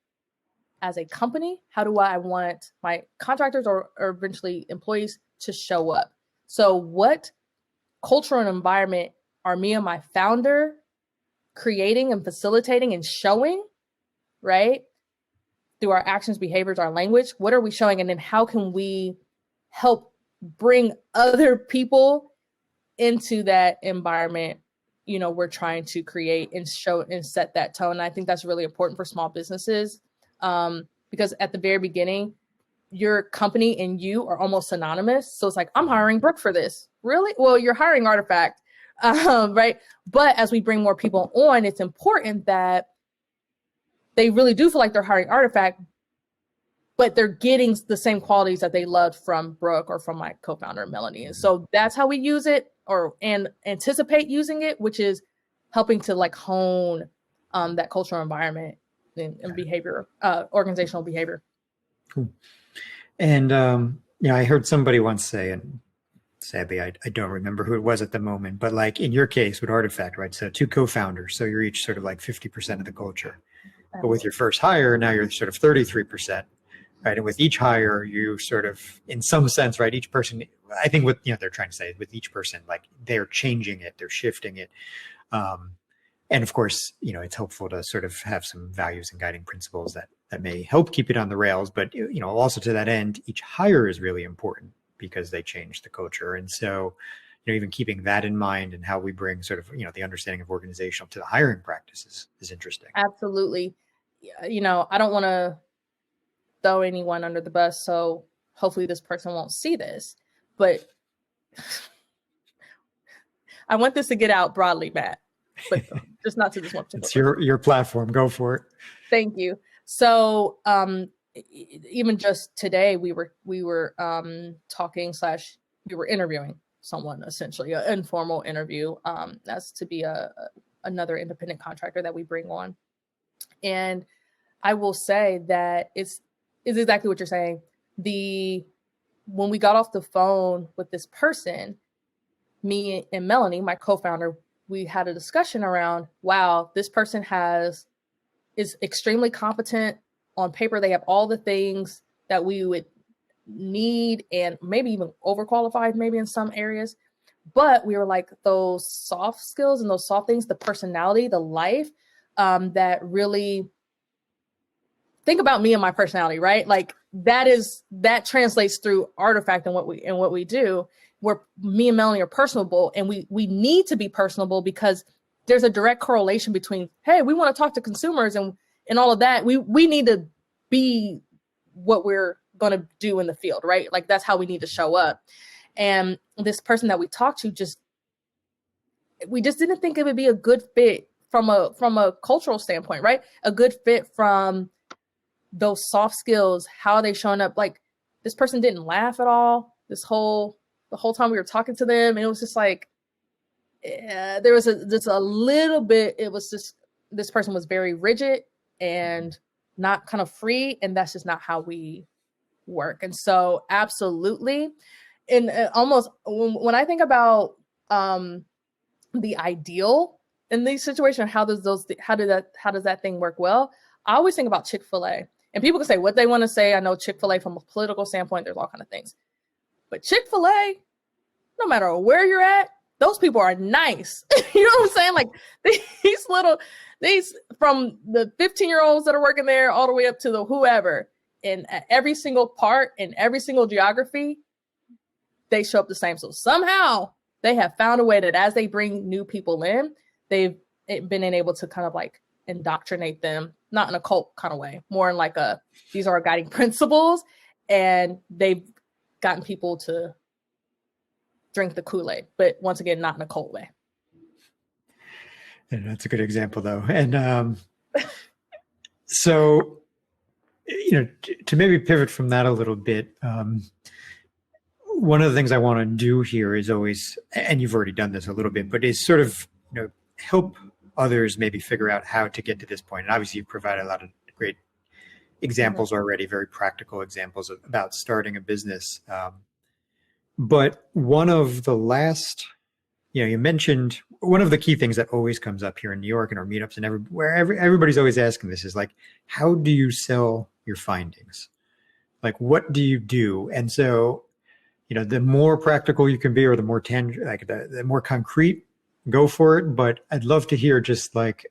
as a company? How do I want my contractors or eventually employees to show up? So what cultural environment are me and my founder creating and facilitating and showing, right? Through our actions, behaviors, our language, what are we showing? And then how can we help bring other people into that environment, we're trying to create and show and set that tone. And I think that's really important for small businesses, because at the very beginning, your company and you are almost synonymous. So it's like, I'm hiring Brooke for this. Really? Well, you're hiring ARTYFACT, right? But as we bring more people on, it's important that they really do feel like they're hiring ARTYFACT, but they're getting the same qualities that they loved from Brooke or from my co-founder, Melanie. And so that's how we use it and anticipate using it, which is helping to like hone that cultural environment and behavior, organizational behavior.
Cool. And, I heard somebody once say, and sadly, I don't remember who it was at the moment, but like in your case with ARTYFACT, right? So 2 co-founders, so you're each sort of like 50% of the culture. But with your first hire, now you're sort of 33%, right? And with each hire, you sort of, in some sense, right, each person, I think what they're trying to say with each person, like they're changing it, they're shifting it. And of course, it's helpful to sort of have some values and guiding principles that may help keep it on the rails. But, also to that end, each hire is really important because they change the culture. And so, even keeping that in mind and how we bring sort of, the understanding of organizational to the hiring practices is interesting.
Absolutely. I don't want to throw anyone under the bus, so hopefully this person won't see this, but I want this to get out broadly, Matt, but just not to this one.
It's your platform. Go for it.
Thank you. So even just today, we were talking / we were interviewing someone, essentially an informal interview, as to be another independent contractor that we bring on. And I will say that it's exactly what you're saying. When we got off the phone with this person, me and Melanie, my co-founder, we had a discussion around, wow, this person is extremely competent on paper. They have all the things that we would need and maybe even overqualified maybe in some areas. But we were like, those soft skills and those soft things, the personality, the life, that really, think about me and my personality, right? Like that translates through ARTYFACT and what we do, where me and Melanie are personable, and we need to be personable because there's a direct correlation between, hey, we want to talk to consumers and all of that. We need to be what we're going to do in the field, right? Like that's how we need to show up. And this person that we talked to we just didn't think it would be a good fit from a cultural standpoint, right? A good fit from those soft skills, how are they showing up? Like this person didn't laugh at all the whole time we were talking to them. And it was just like, there was just a little bit, it was just, this person was very rigid and not kind of free. And that's just not how we work. And so absolutely. And almost when I think about the ideal in these situations, how does that thing work well? I always think about Chick-fil-A, and people can say what they want to say. I know Chick-fil-A from a political standpoint, there's all kinds of things, but Chick-fil-A, no matter where you're at, those people are nice. You know what I'm saying? Like these from the 15-year-olds that are working there all the way up to the whoever, and at every single part in every single geography, they show up the same. So somehow they have found a way that as they bring new people in, they've been able to kind of like indoctrinate them, not in a cult kind of way, more in like these are our guiding principles, and they've gotten people to drink the Kool-Aid, but once again, not in a cult way.
And that's a good example though. And so, to maybe pivot from that a little bit, one of the things I want to do here is always, and you've already done this a little bit, but is sort of, help others maybe figure out how to get to this point. And obviously you provide a lot of great examples already, very practical examples about starting a business. But one of the last, you mentioned one of the key things that always comes up here in New York and our meetups and everybody's always asking this is like, how do you sell your findings? Like, what do you do? And so, the more practical you can be, or the more tangible, like the more concrete, go for it. But I'd love to hear just like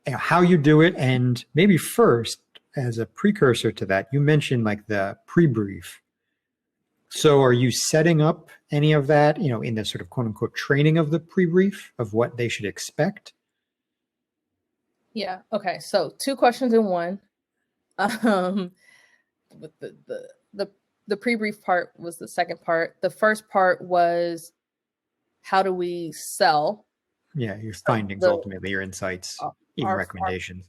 how you do it. And maybe first, as a precursor to that, you mentioned like the pre-brief. So are you setting up any of that, in the sort of quote unquote training of the pre-brief of what they should expect?
Yeah. Okay. So 2 questions in one. The pre-brief part was the second part. The first part was, how do we sell?
Yeah. Your findings, ultimately your insights, even recommendations.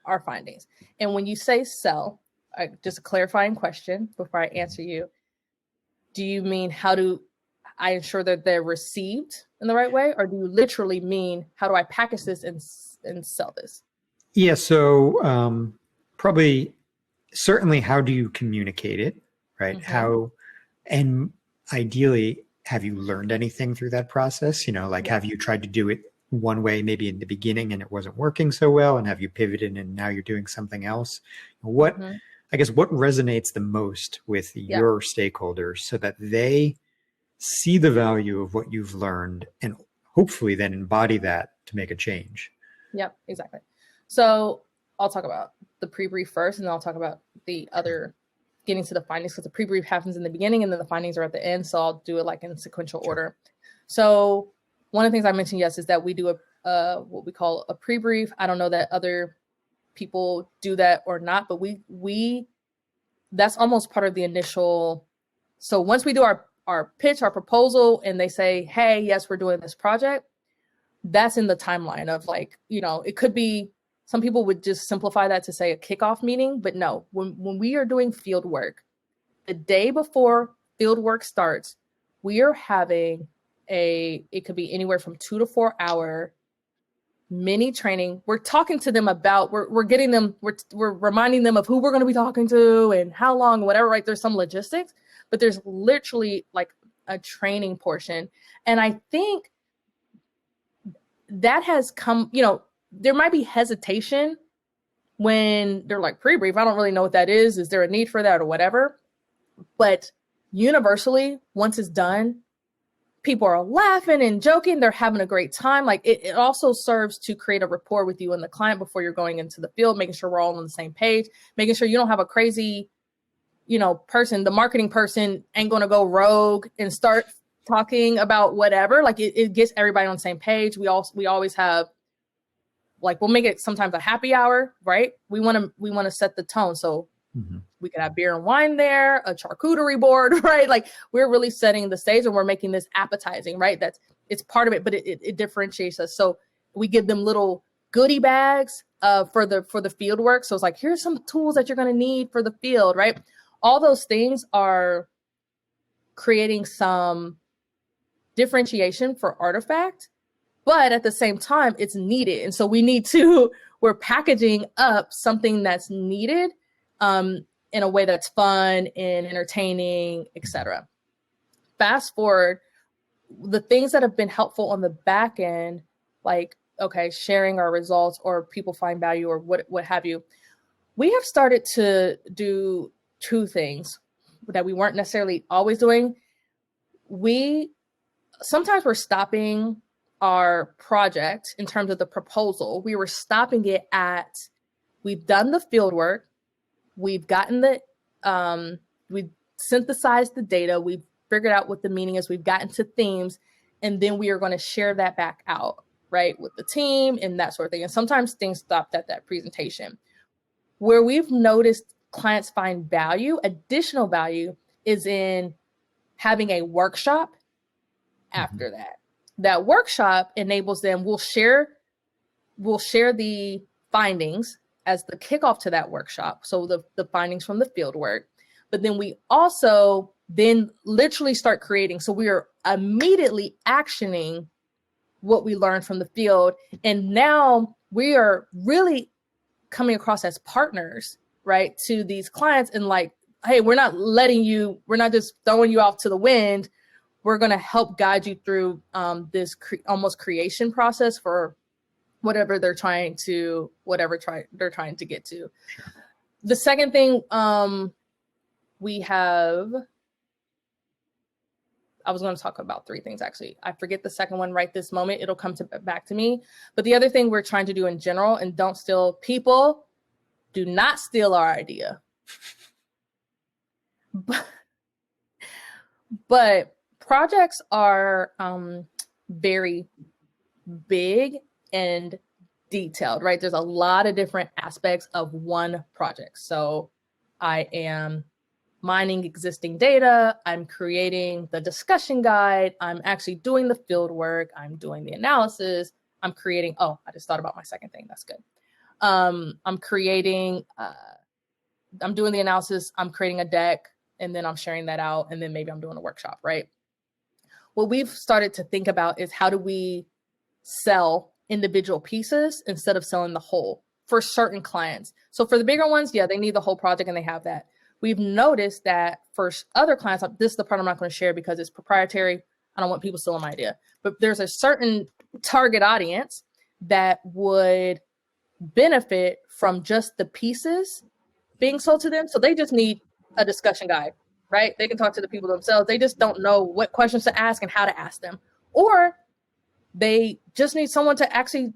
Our findings. And when you say sell, just a clarifying question before I answer you. Do you mean, how do I ensure that they're received in the right way? Or do you literally mean, how do I package this and sell this?
Yeah. So certainly, how do you communicate it, right? Mm-hmm. How, and ideally, have you learned anything through that process? Have you tried to do it one way, maybe in the beginning, and it wasn't working so well? And have you pivoted and now you're doing something else? What resonates the most with your stakeholders so that they see the value of what you've learned and hopefully then embody that to make a change? Yep,
exactly. So I'll talk about the pre-brief first, and then I'll talk about the other, getting to the findings, because the pre-brief happens in the beginning and then the findings are at the end. So I'll do it like in sequential order. So one of the things I mentioned, is that we do what we call a pre-brief. I don't know that other people do that or not, but we that's almost part of the initial. So once we do our pitch, our proposal, and they say, hey, yes, we're doing this project, that's in the timeline of like, it could be, some people would just simplify that to say a kickoff meeting, but no, when we are doing field work, the day before field work starts, we are having it could be anywhere from 2 to 4 hour mini training. We're talking to them about, we're getting them, we're reminding them of who we're going to be talking to and how long, whatever, right? There's some logistics, but there's literally like a training portion. And I think that has come, there might be hesitation when they're like pre-brief. I don't really know what that is. Is there a need for that or whatever? But universally, once it's done, people are laughing and joking. They're having a great time. Like it also serves to create a rapport with you and the client before you're going into the field, making sure we're all on the same page, making sure you don't have a crazy, person. The marketing person ain't going to go rogue and start talking about whatever. Like it gets everybody on the same page. We always have, like, we'll make it sometimes a happy hour, right? We want to set the tone. So we could have beer and wine there, a charcuterie board, right? Like we're really setting the stage and we're making this appetizing, right? It's part of it, but it differentiates us. So we give them little goodie bags for the field work. So it's like, here's some tools that you're going to need for the field, right? all those things are creating some differentiation for ARTYFACT, but at the same time, it's needed. And so we're packaging up something that's needed in a way that's fun and entertaining, etc. Fast forward, the things that have been helpful on the back end, like, okay, sharing our results or people find value or what have you, we have started to do two things that we weren't necessarily always doing. Sometimes we're stopping our project in terms of the proposal. We were stopping it at, we've done the field work, we've gotten we've synthesized the data, we've figured out what the meaning is, we've gotten to themes, and then we are going to share that back out, right, with the team and that sort of thing. And sometimes things stopped at that presentation. Where we've noticed clients find value, additional value, is in having a workshop after that. That workshop enables them, we'll share the findings as the kickoff to that workshop. So the findings from the field work, but then we also then literally start creating. So we are immediately actioning what we learned from the field. And now we are really coming across as partners, right, to these clients, and like, hey, we're not just throwing you off to the wind. We're going to help guide you through this almost creation process for whatever they're trying to get to.
Sure.
The second thing we have, I was going to talk about three things, actually. I forget the second one right this moment. It'll come back to me. But the other thing we're trying to do in general, and don't steal, people, do not steal our idea. But projects are very big and detailed, right? There's a lot of different aspects of one project. So I am mining existing data, I'm creating the discussion guide, I'm actually doing the field work, I'm doing the analysis, I'm creating, I just thought about my second thing, that's good. I'm doing the analysis, I'm creating a deck, and then I'm sharing that out, and then maybe I'm doing a workshop, right? What we've started to think about is how do we sell individual pieces instead of selling the whole for certain clients. So for the bigger ones, yeah, they need the whole project and they have that. We've noticed that for other clients, this is the part I'm not going to share because it's proprietary. I don't want people stealing my idea, but there's a certain target audience that would benefit from just the pieces being sold to them. So they just need a discussion guide, right? They can talk to the people themselves. They just don't know what questions to ask and how to ask them. Or they just need someone to actually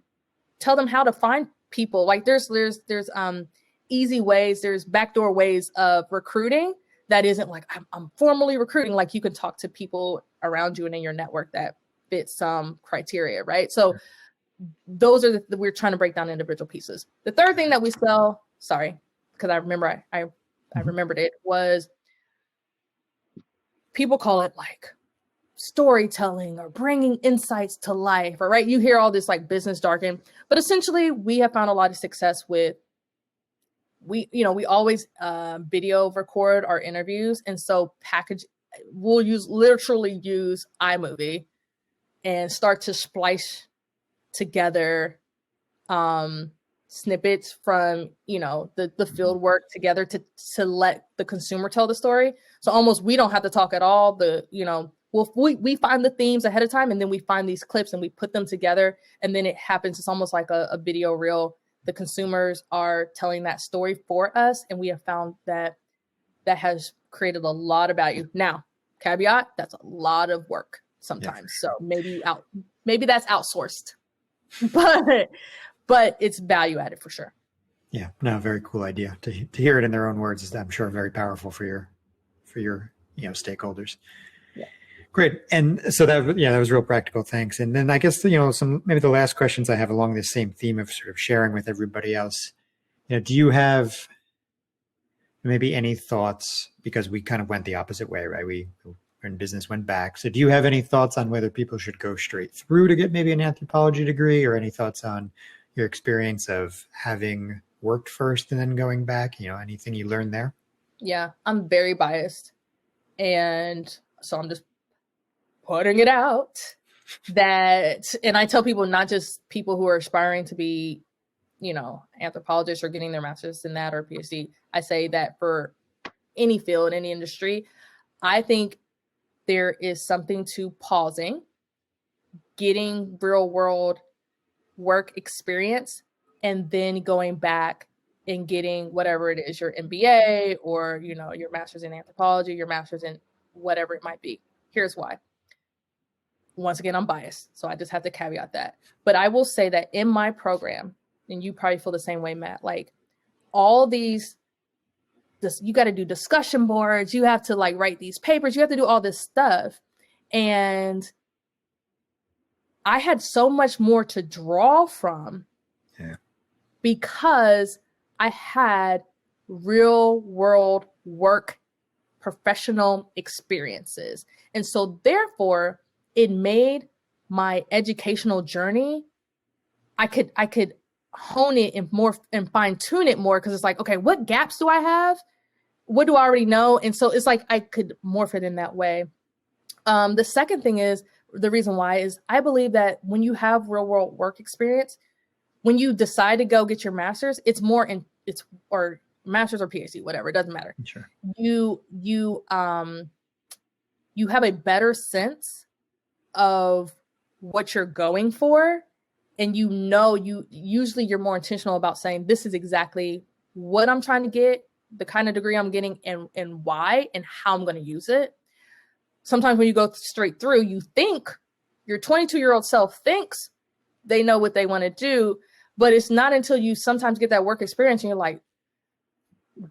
tell them how to find people. Like there's easy ways, there's backdoor ways of recruiting that isn't like I'm formally recruiting. Like you can talk to people around you and in your network that fit some criteria, right? So those are we're trying to break down individual pieces. The third thing that we sell, sorry, because I remember I remembered it, was people call it like storytelling or bringing insights to life, or right? You hear all this like business jargon, but essentially we have found a lot of success with, we always video record our interviews. And so we'll literally use iMovie and start to splice together snippets from, the field work together to let the consumer tell the story. So almost we don't have to talk at all. We find the themes ahead of time, and then we find these clips and we put them together, and then it happens. It's almost like a video reel. The consumers are telling that story for us, and we have found that has created a lot of value. Now, caveat, that's a lot of work sometimes. Yeah. So maybe that's outsourced, but it's value added for sure.
Yeah, no, very cool idea. To hear it in their own words is, I'm sure, very powerful for your stakeholders.
Yeah.
Great. And so that was real practical. Thanks. And then I guess, maybe the last questions I have along this same theme of sort of sharing with everybody else, do you have maybe any thoughts, because we kind of went the opposite way, right? We in business went back. So do you have any thoughts on whether people should go straight through to get maybe an anthropology degree, or any thoughts on your experience of having worked first and then going back, anything you learned there?
Yeah, I'm very biased. And so I'm just putting it out that, and I tell people, not just people who are aspiring to be, anthropologists or getting their master's in that or PhD. I say that for any field, any industry, I think there is something to pausing, getting real world work experience, and then going back and getting whatever it is, your MBA or, your master's in anthropology, your master's in whatever it might be. Here's why. Once again, I'm biased, so I just have to caveat that. But I will say that in my program, and you probably feel the same way, Matt, like all these, you got to do discussion boards, you have to like write these papers, you have to do all this stuff. And I had so much more to draw from because I had real world work, professional experiences. And so therefore, it made my educational journey, I could hone it and fine tune it more, because it's like, okay, what gaps do I have? What do I already know? And so it's like I could morph it in that way. The second thing is, the reason why is I believe that when you have real world work experience, when you decide to go get your master's, or master's or PhD, whatever, it doesn't matter.
Sure.
You have a better sense of what you're going for, and you're more intentional about saying, this is exactly what I'm trying to get, the kind of degree I'm getting, and why, and how I'm going to use it. Sometimes when you go straight through, you think your 22-year-old self thinks they know what they want to do, but it's not until you sometimes get that work experience and you're like,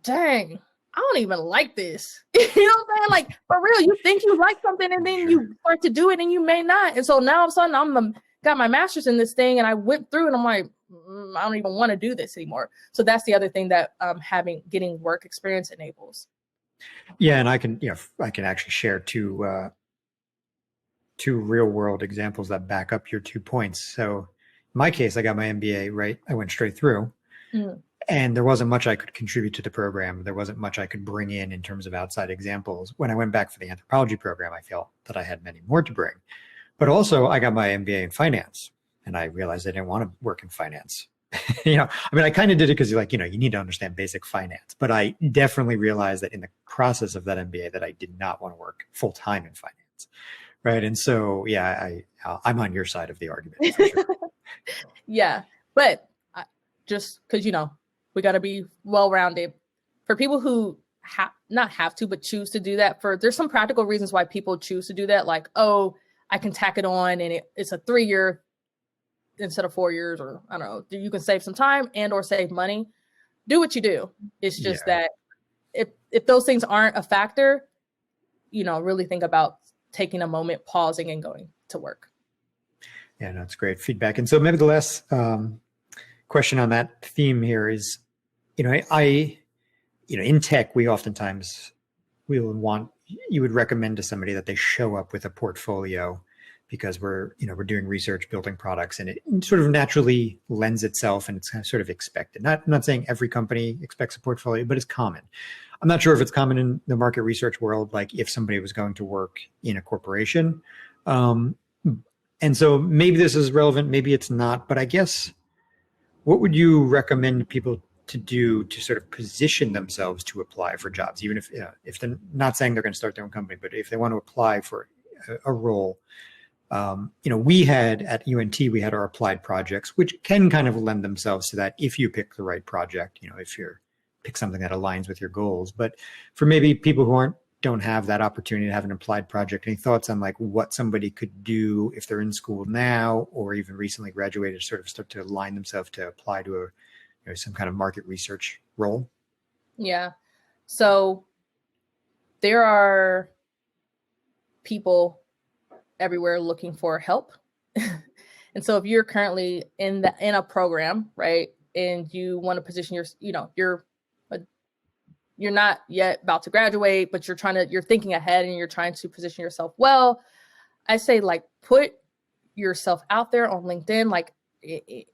dang, I don't even like this. You know what I'm saying? Like, for real, you think you like something and then you start to do it and you may not. And so now all of a sudden got my master's in this thing, and I went through and I'm like, I don't even want to do this anymore. So that's the other thing that getting work experience enables.
Yeah, and I can actually share two real world examples that back up your 2 points. So in my case, I got my MBA, right? I went straight through. Mm. And there wasn't much I could contribute to the program. There wasn't much I could bring in terms of outside examples. When I went back for the anthropology program, I felt that I had many more to bring. But also, I got my MBA in finance, and I realized I didn't want to work in finance. I kind of did it because you need to understand basic finance. But I definitely realized that in the process of that MBA that I did not want to work full time in finance, right? And so, I'm on your side of the argument. For sure.
Yeah, but just because we got to be well-rounded. For people who not have to, but choose to do that, there's some practical reasons why people choose to do that. Like, oh, I can tack it on and it's a 3-year instead of 4 years, or I don't know, you can save some time and or save money. Do what you do. It's just that if those things aren't a factor, really think about taking a moment, pausing, and going to work.
Yeah, no, it's great feedback. And so maybe the last question on that theme here is, in tech, we oftentimes you would recommend to somebody that they show up with a portfolio, because we're doing research, building products, and it sort of naturally lends itself, and it's kind of sort of expected. I'm not saying every company expects a portfolio, but it's common. I'm not sure if it's common in the market research world, like if somebody was going to work in a corporation. And so maybe this is relevant, maybe it's not, but I guess what would you recommend people to do to sort of position themselves to apply for jobs, even if they're not saying they're going to start their own company, but if they want to apply for a role? We had at UNT, we had our applied projects, which can kind of lend themselves to that if you pick the right project, if you pick something that aligns with your goals. But for maybe people who don't have that opportunity to have an applied project, any thoughts on like what somebody could do if they're in school now or even recently graduated, to sort of start to align themselves to apply to some kind of market research role?
Yeah. So there are people everywhere looking for help. And so if you're currently in a program, right, and you want to position you're not yet about to graduate, but you're thinking ahead and you're trying to position yourself well, I say put yourself out there on LinkedIn,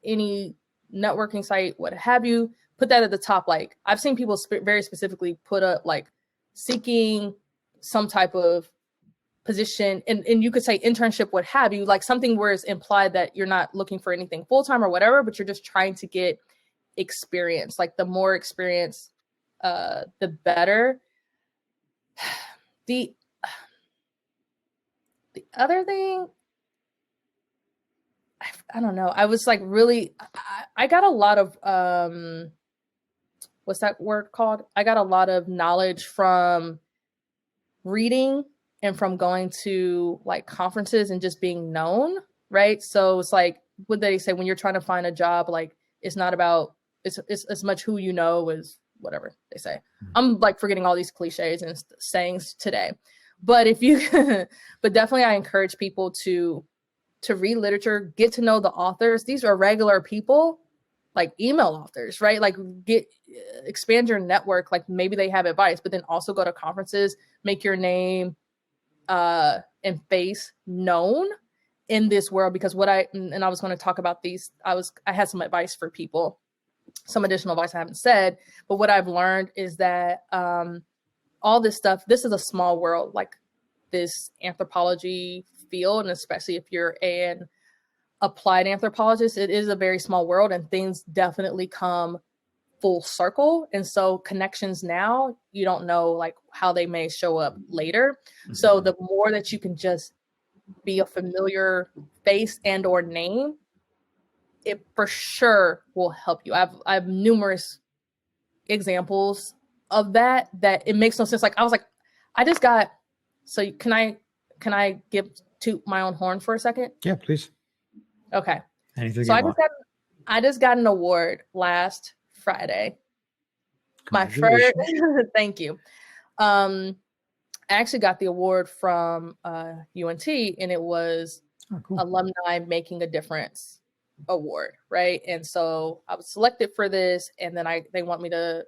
any networking site, what have you, put that at the top. Like I've seen people very specifically put up like seeking some type of position, and you could say internship, what have you, like something where it's implied that you're not looking for anything full-time or whatever, but you're just trying to get experience. Like the more experience, the better. The other thing, I don't know. I was like really, I got a lot of, what's that word called? I got a lot of knowledge from reading and from going to like conferences and just being known, right? So it's like, what they say when you're trying to find a job, like it's not about, it's as much who you know as whatever they say. I'm like forgetting all these cliches and sayings today. But if you, but definitely I encourage people to read literature, get to know the authors. These are regular people, like email authors, right? Like expand your network. Like maybe they have advice, but then also go to conferences, make your name and face known in this world. Because I was going to talk about these, I had some advice for people, some additional advice I haven't said, but what I've learned is that all this stuff, this is a small world, like this anthropology field, and especially if you're an applied anthropologist, it is a very small world and things definitely come full circle. And so connections now, you don't know like how they may show up later. Mm-hmm. So the more that you can just be a familiar face and or name, it for sure will help you. I have numerous examples of that it makes no sense. Like I was like, I just got, so can I give toot my own horn for a second?
Yeah, please.
Okay.
Anything
so I just got an award last Friday. My first, thank you. I actually got the award from UNT, and it was Alumni Making a Difference award, right? And so I was selected for this, and then they want me to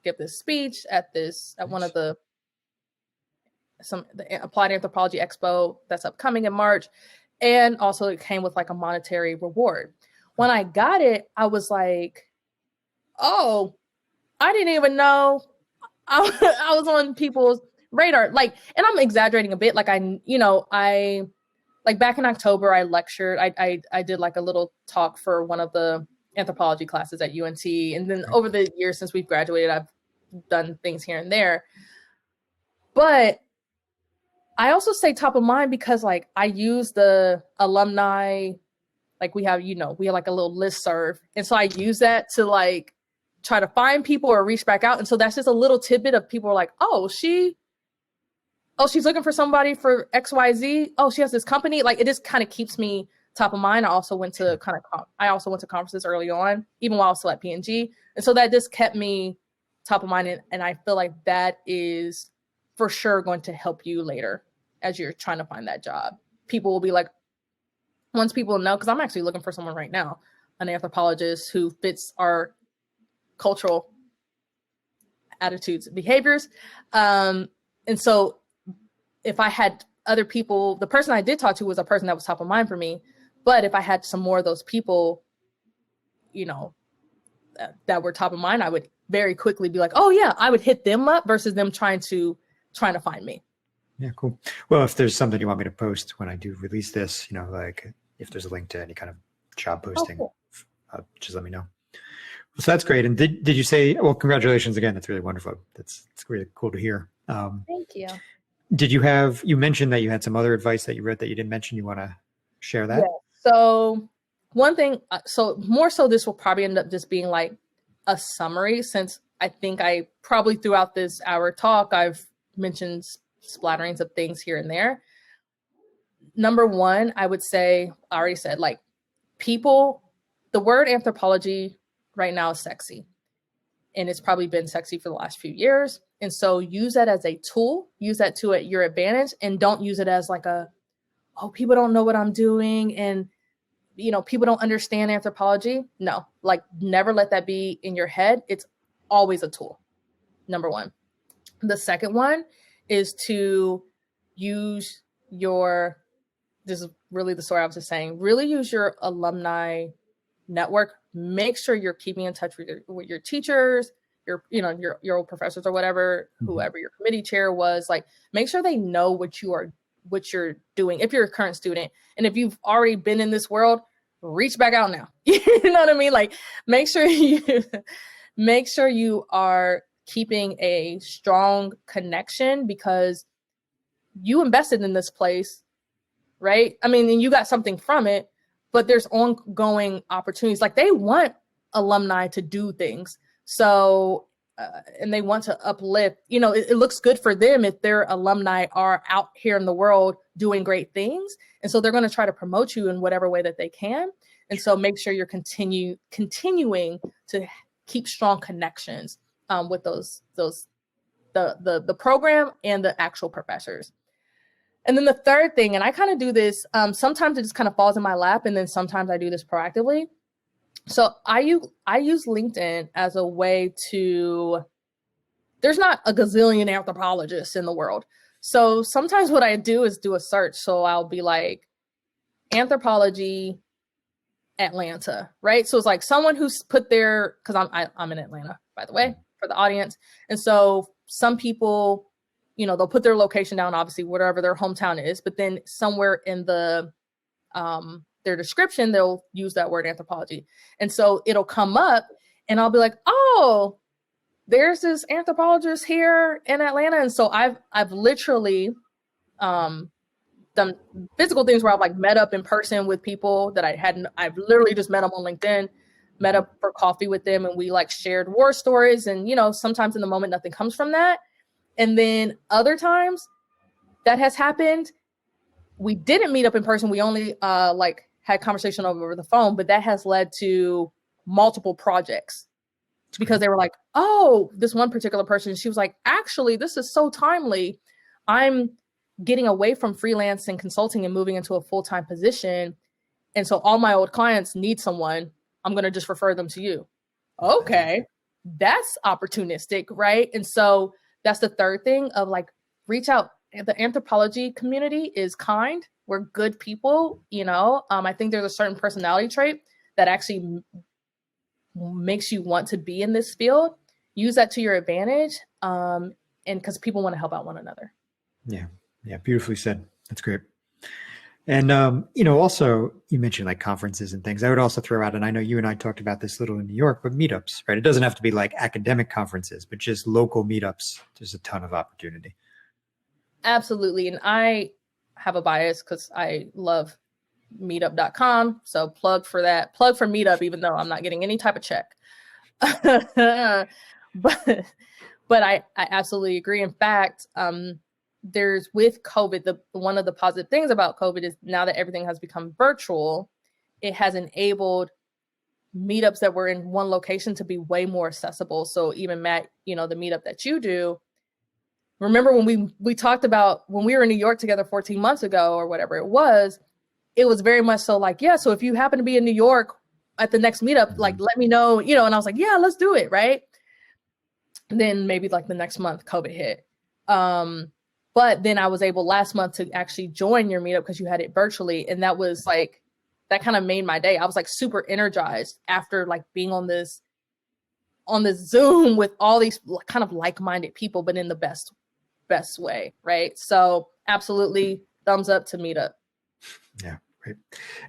give this speech at one of the Applied Anthropology Expo that's upcoming in March. And also it came with like a monetary reward. When I got it, I was like, oh, I didn't even know I was on people's radar. Like, and I'm exaggerating a bit. Like I like back in October, I lectured, I did like a little talk for one of the anthropology classes at UNT. And then over the years since we've graduated, I've done things here and there. But I also say top of mind because like I use the alumni, like we have like a little listserv. And so I use that to like try to find people or reach back out. And so that's just a little tidbit of people are like, she's looking for somebody for XYZ. Oh, she has this company. Like it just kind of keeps me top of mind. I also went to conferences early on, even while I was still at P&G. And so that just kept me top of mind. And I feel like that is for sure going to help you later as you're trying to find that job. People will be like, once people know, because I'm actually looking for someone right now, an anthropologist who fits our cultural attitudes and behaviors. And so if I had other people, the person I did talk to was a person that was top of mind for me. But if I had some more of those people, that were top of mind, I would very quickly be like, oh yeah, I would hit them up versus them trying to find me.
Yeah, cool. Well, if there's something you want me to post when I do release this, like if there's a link to any kind of job posting, just let me know. So that's great. And did you say, well, congratulations again. That's really wonderful. It's really cool to hear.
Thank you.
Did you mentioned that you had some other advice that you read that you didn't mention. You want to share that?
Yeah. So one thing, more so this will probably end up just being like a summary, since I think I probably throughout this hour talk, I've mentioned splatterings of things here and there. Number one, I would say, I already said, like people, the word anthropology right now is sexy, and it's probably been sexy for the last few years. And so use that as a tool, use that to your advantage, and don't use it as like people don't know what I'm doing. And, people don't understand anthropology. No, like never let that be in your head. It's always a tool. Number one. The second one is to use this is really the story I was just saying, really use your alumni network, make sure you're keeping in touch with your teachers, your old professors or whatever, whoever your committee chair was. Like, make sure they know what you're doing if you're a current student. And if you've already been in this world, reach back out now. You know what I mean? Like, make sure you are keeping a strong connection, because you invested in this place, right? I mean, and you got something from it, but there's ongoing opportunities. Like, they want alumni to do things. So, and they want to uplift, it looks good for them if their alumni are out here in the world doing great things. And so they're going to try to promote you in whatever way that they can. And so make sure you're continuing to keep strong connections with the program and the actual professors. And then the third thing, and I kind of do this, sometimes it just kind of falls in my lap, and then sometimes I do this proactively. So I use LinkedIn as a way to, there's not a gazillion anthropologists in the world. So sometimes what I do is do a search. So I'll be like, Anthropology, Atlanta, right? So it's like someone who's put their, because I'm in Atlanta, by the way, for the audience. And so some people, they'll put their location down, obviously, whatever their hometown is, but then somewhere in the their description, they'll use that word anthropology. And so it'll come up and I'll be like, oh, there's this anthropologist here in Atlanta. And so I've literally done physical things where I've like met up in person with people that I've literally just met them on LinkedIn, met up for coffee with them, and we like shared war stories. And, sometimes in the moment, nothing comes from that. And then other times that has happened, we didn't meet up in person. We only had conversation over the phone, but that has led to multiple projects, because they were like, oh, this one particular person, she was like, actually, this is so timely. I'm getting away from freelance and consulting and moving into a full-time position. And so all my old clients need someone. I'm going to just refer them to you. Okay. That's opportunistic, right? And so that's the third thing of like, reach out. The anthropology community is kind. We're good people, I think there's a certain personality trait that actually makes you want to be in this field. Use that to your advantage. And because people want to help out one another.
Yeah. Beautifully said. That's great. And, also you mentioned like conferences and things. I would also throw out, and I know you and I talked about this a little in New York, but meetups, right? It doesn't have to be like academic conferences, but just local meetups. There's a ton of opportunity. Absolutely.
And I have a bias because I love meetup.com. So plug for Meetup, even though I'm not getting any type of check. but I absolutely agree. In fact, there's with COVID, one of the positive things about COVID is now that everything has become virtual, it has enabled meetups that were in one location to be way more accessible. So even Matt, the meetup that you do, remember when we talked about when we were in New York together 14 months ago or whatever it was very much so like, yeah, so if you happen to be in New York at the next meetup, like, let me know, and I was like, yeah, let's do it. Right. And then maybe like the next month COVID hit. But then I was able last month to actually join your meetup because you had it virtually. And that was like, that kind of made my day. I was like super energized after like being on this Zoom with all these kind of like-minded people, but in the best way, right? So absolutely, thumbs up to Meetup.
Yeah, great.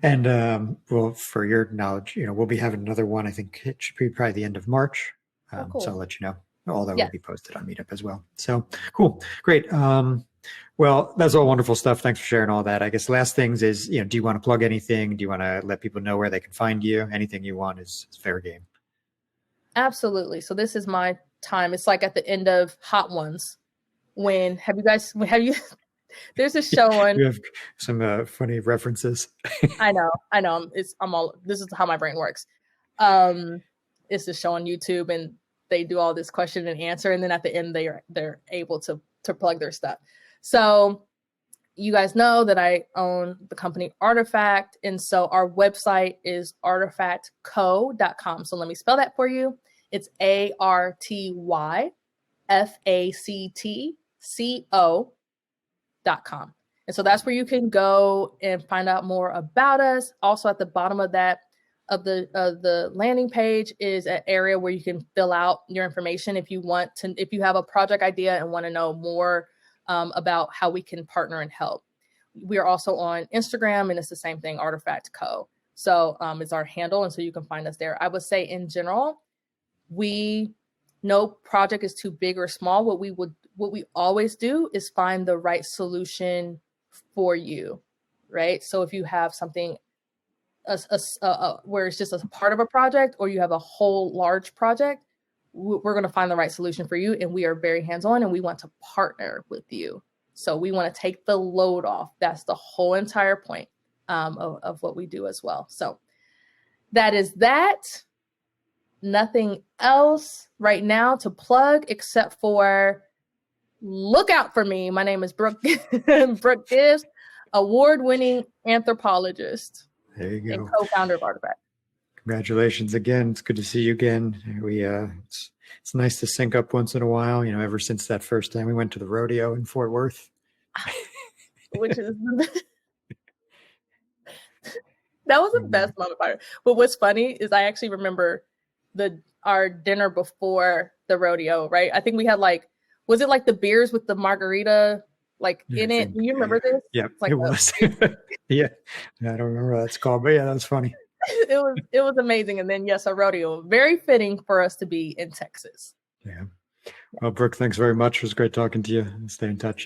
And well, for your knowledge, we'll be having another one. I think it should be probably the end of March. Cool. So I'll let you know. All that will be posted on Meetup as well. So cool, great. Well, that's all wonderful stuff. Thanks for sharing all that. I guess last things is, do you want to plug anything? Do you want to let people know where they can find you? Anything you want is fair game.
Absolutely. So this is my time. It's like at the end of Hot Ones. There's a show on.
You have some funny references.
I know. This is how my brain works. It's a show on YouTube and they do all this question and answer. And then at the end, they're able to plug their stuff. So you guys know that I own the company ARTYFACT. And so our website is artyfactco.com. So let me spell that for you. It's ARTYFACTCO.com. And so that's where you can go and find out more about us. Also at the bottom of that, the landing page is an area where you can fill out your information if you have a project idea and want to know more about how we can partner and help. We are also on Instagram, and it's the same thing, ARTYFACT Co. So it's our handle, and so you can find us there. I would say in general, no project is too big or small. What we always do is find the right solution for you, right? So if you have something where it's just a part of a project, or you have a whole large project, we're going to find the right solution for you. And we are very hands-on, and we want to partner with you. So we want to take the load off. That's the whole entire point of what we do as well. So that is that. Nothing else right now to plug except for look out for me. My name is Brooke Gibbs, award-winning anthropologist.
There you go.
And co-founder of ARTYFACT.
Congratulations again. It's good to see you again. It's nice to sync up once in a while. Ever since that first time we went to the rodeo in Fort Worth,
which is that was the best moment. But what's funny is I actually remember our dinner before the rodeo. Right? I think we had was it the beers with the margarita in it? Do you remember this?
Yeah, it was. Yeah, I don't remember what that's called, but yeah, that was funny.
It was amazing. And then yes, a rodeo, very fitting for us to be in Texas.
Yeah. Well, Brooke, thanks very much. It was great talking to you. Stay in touch.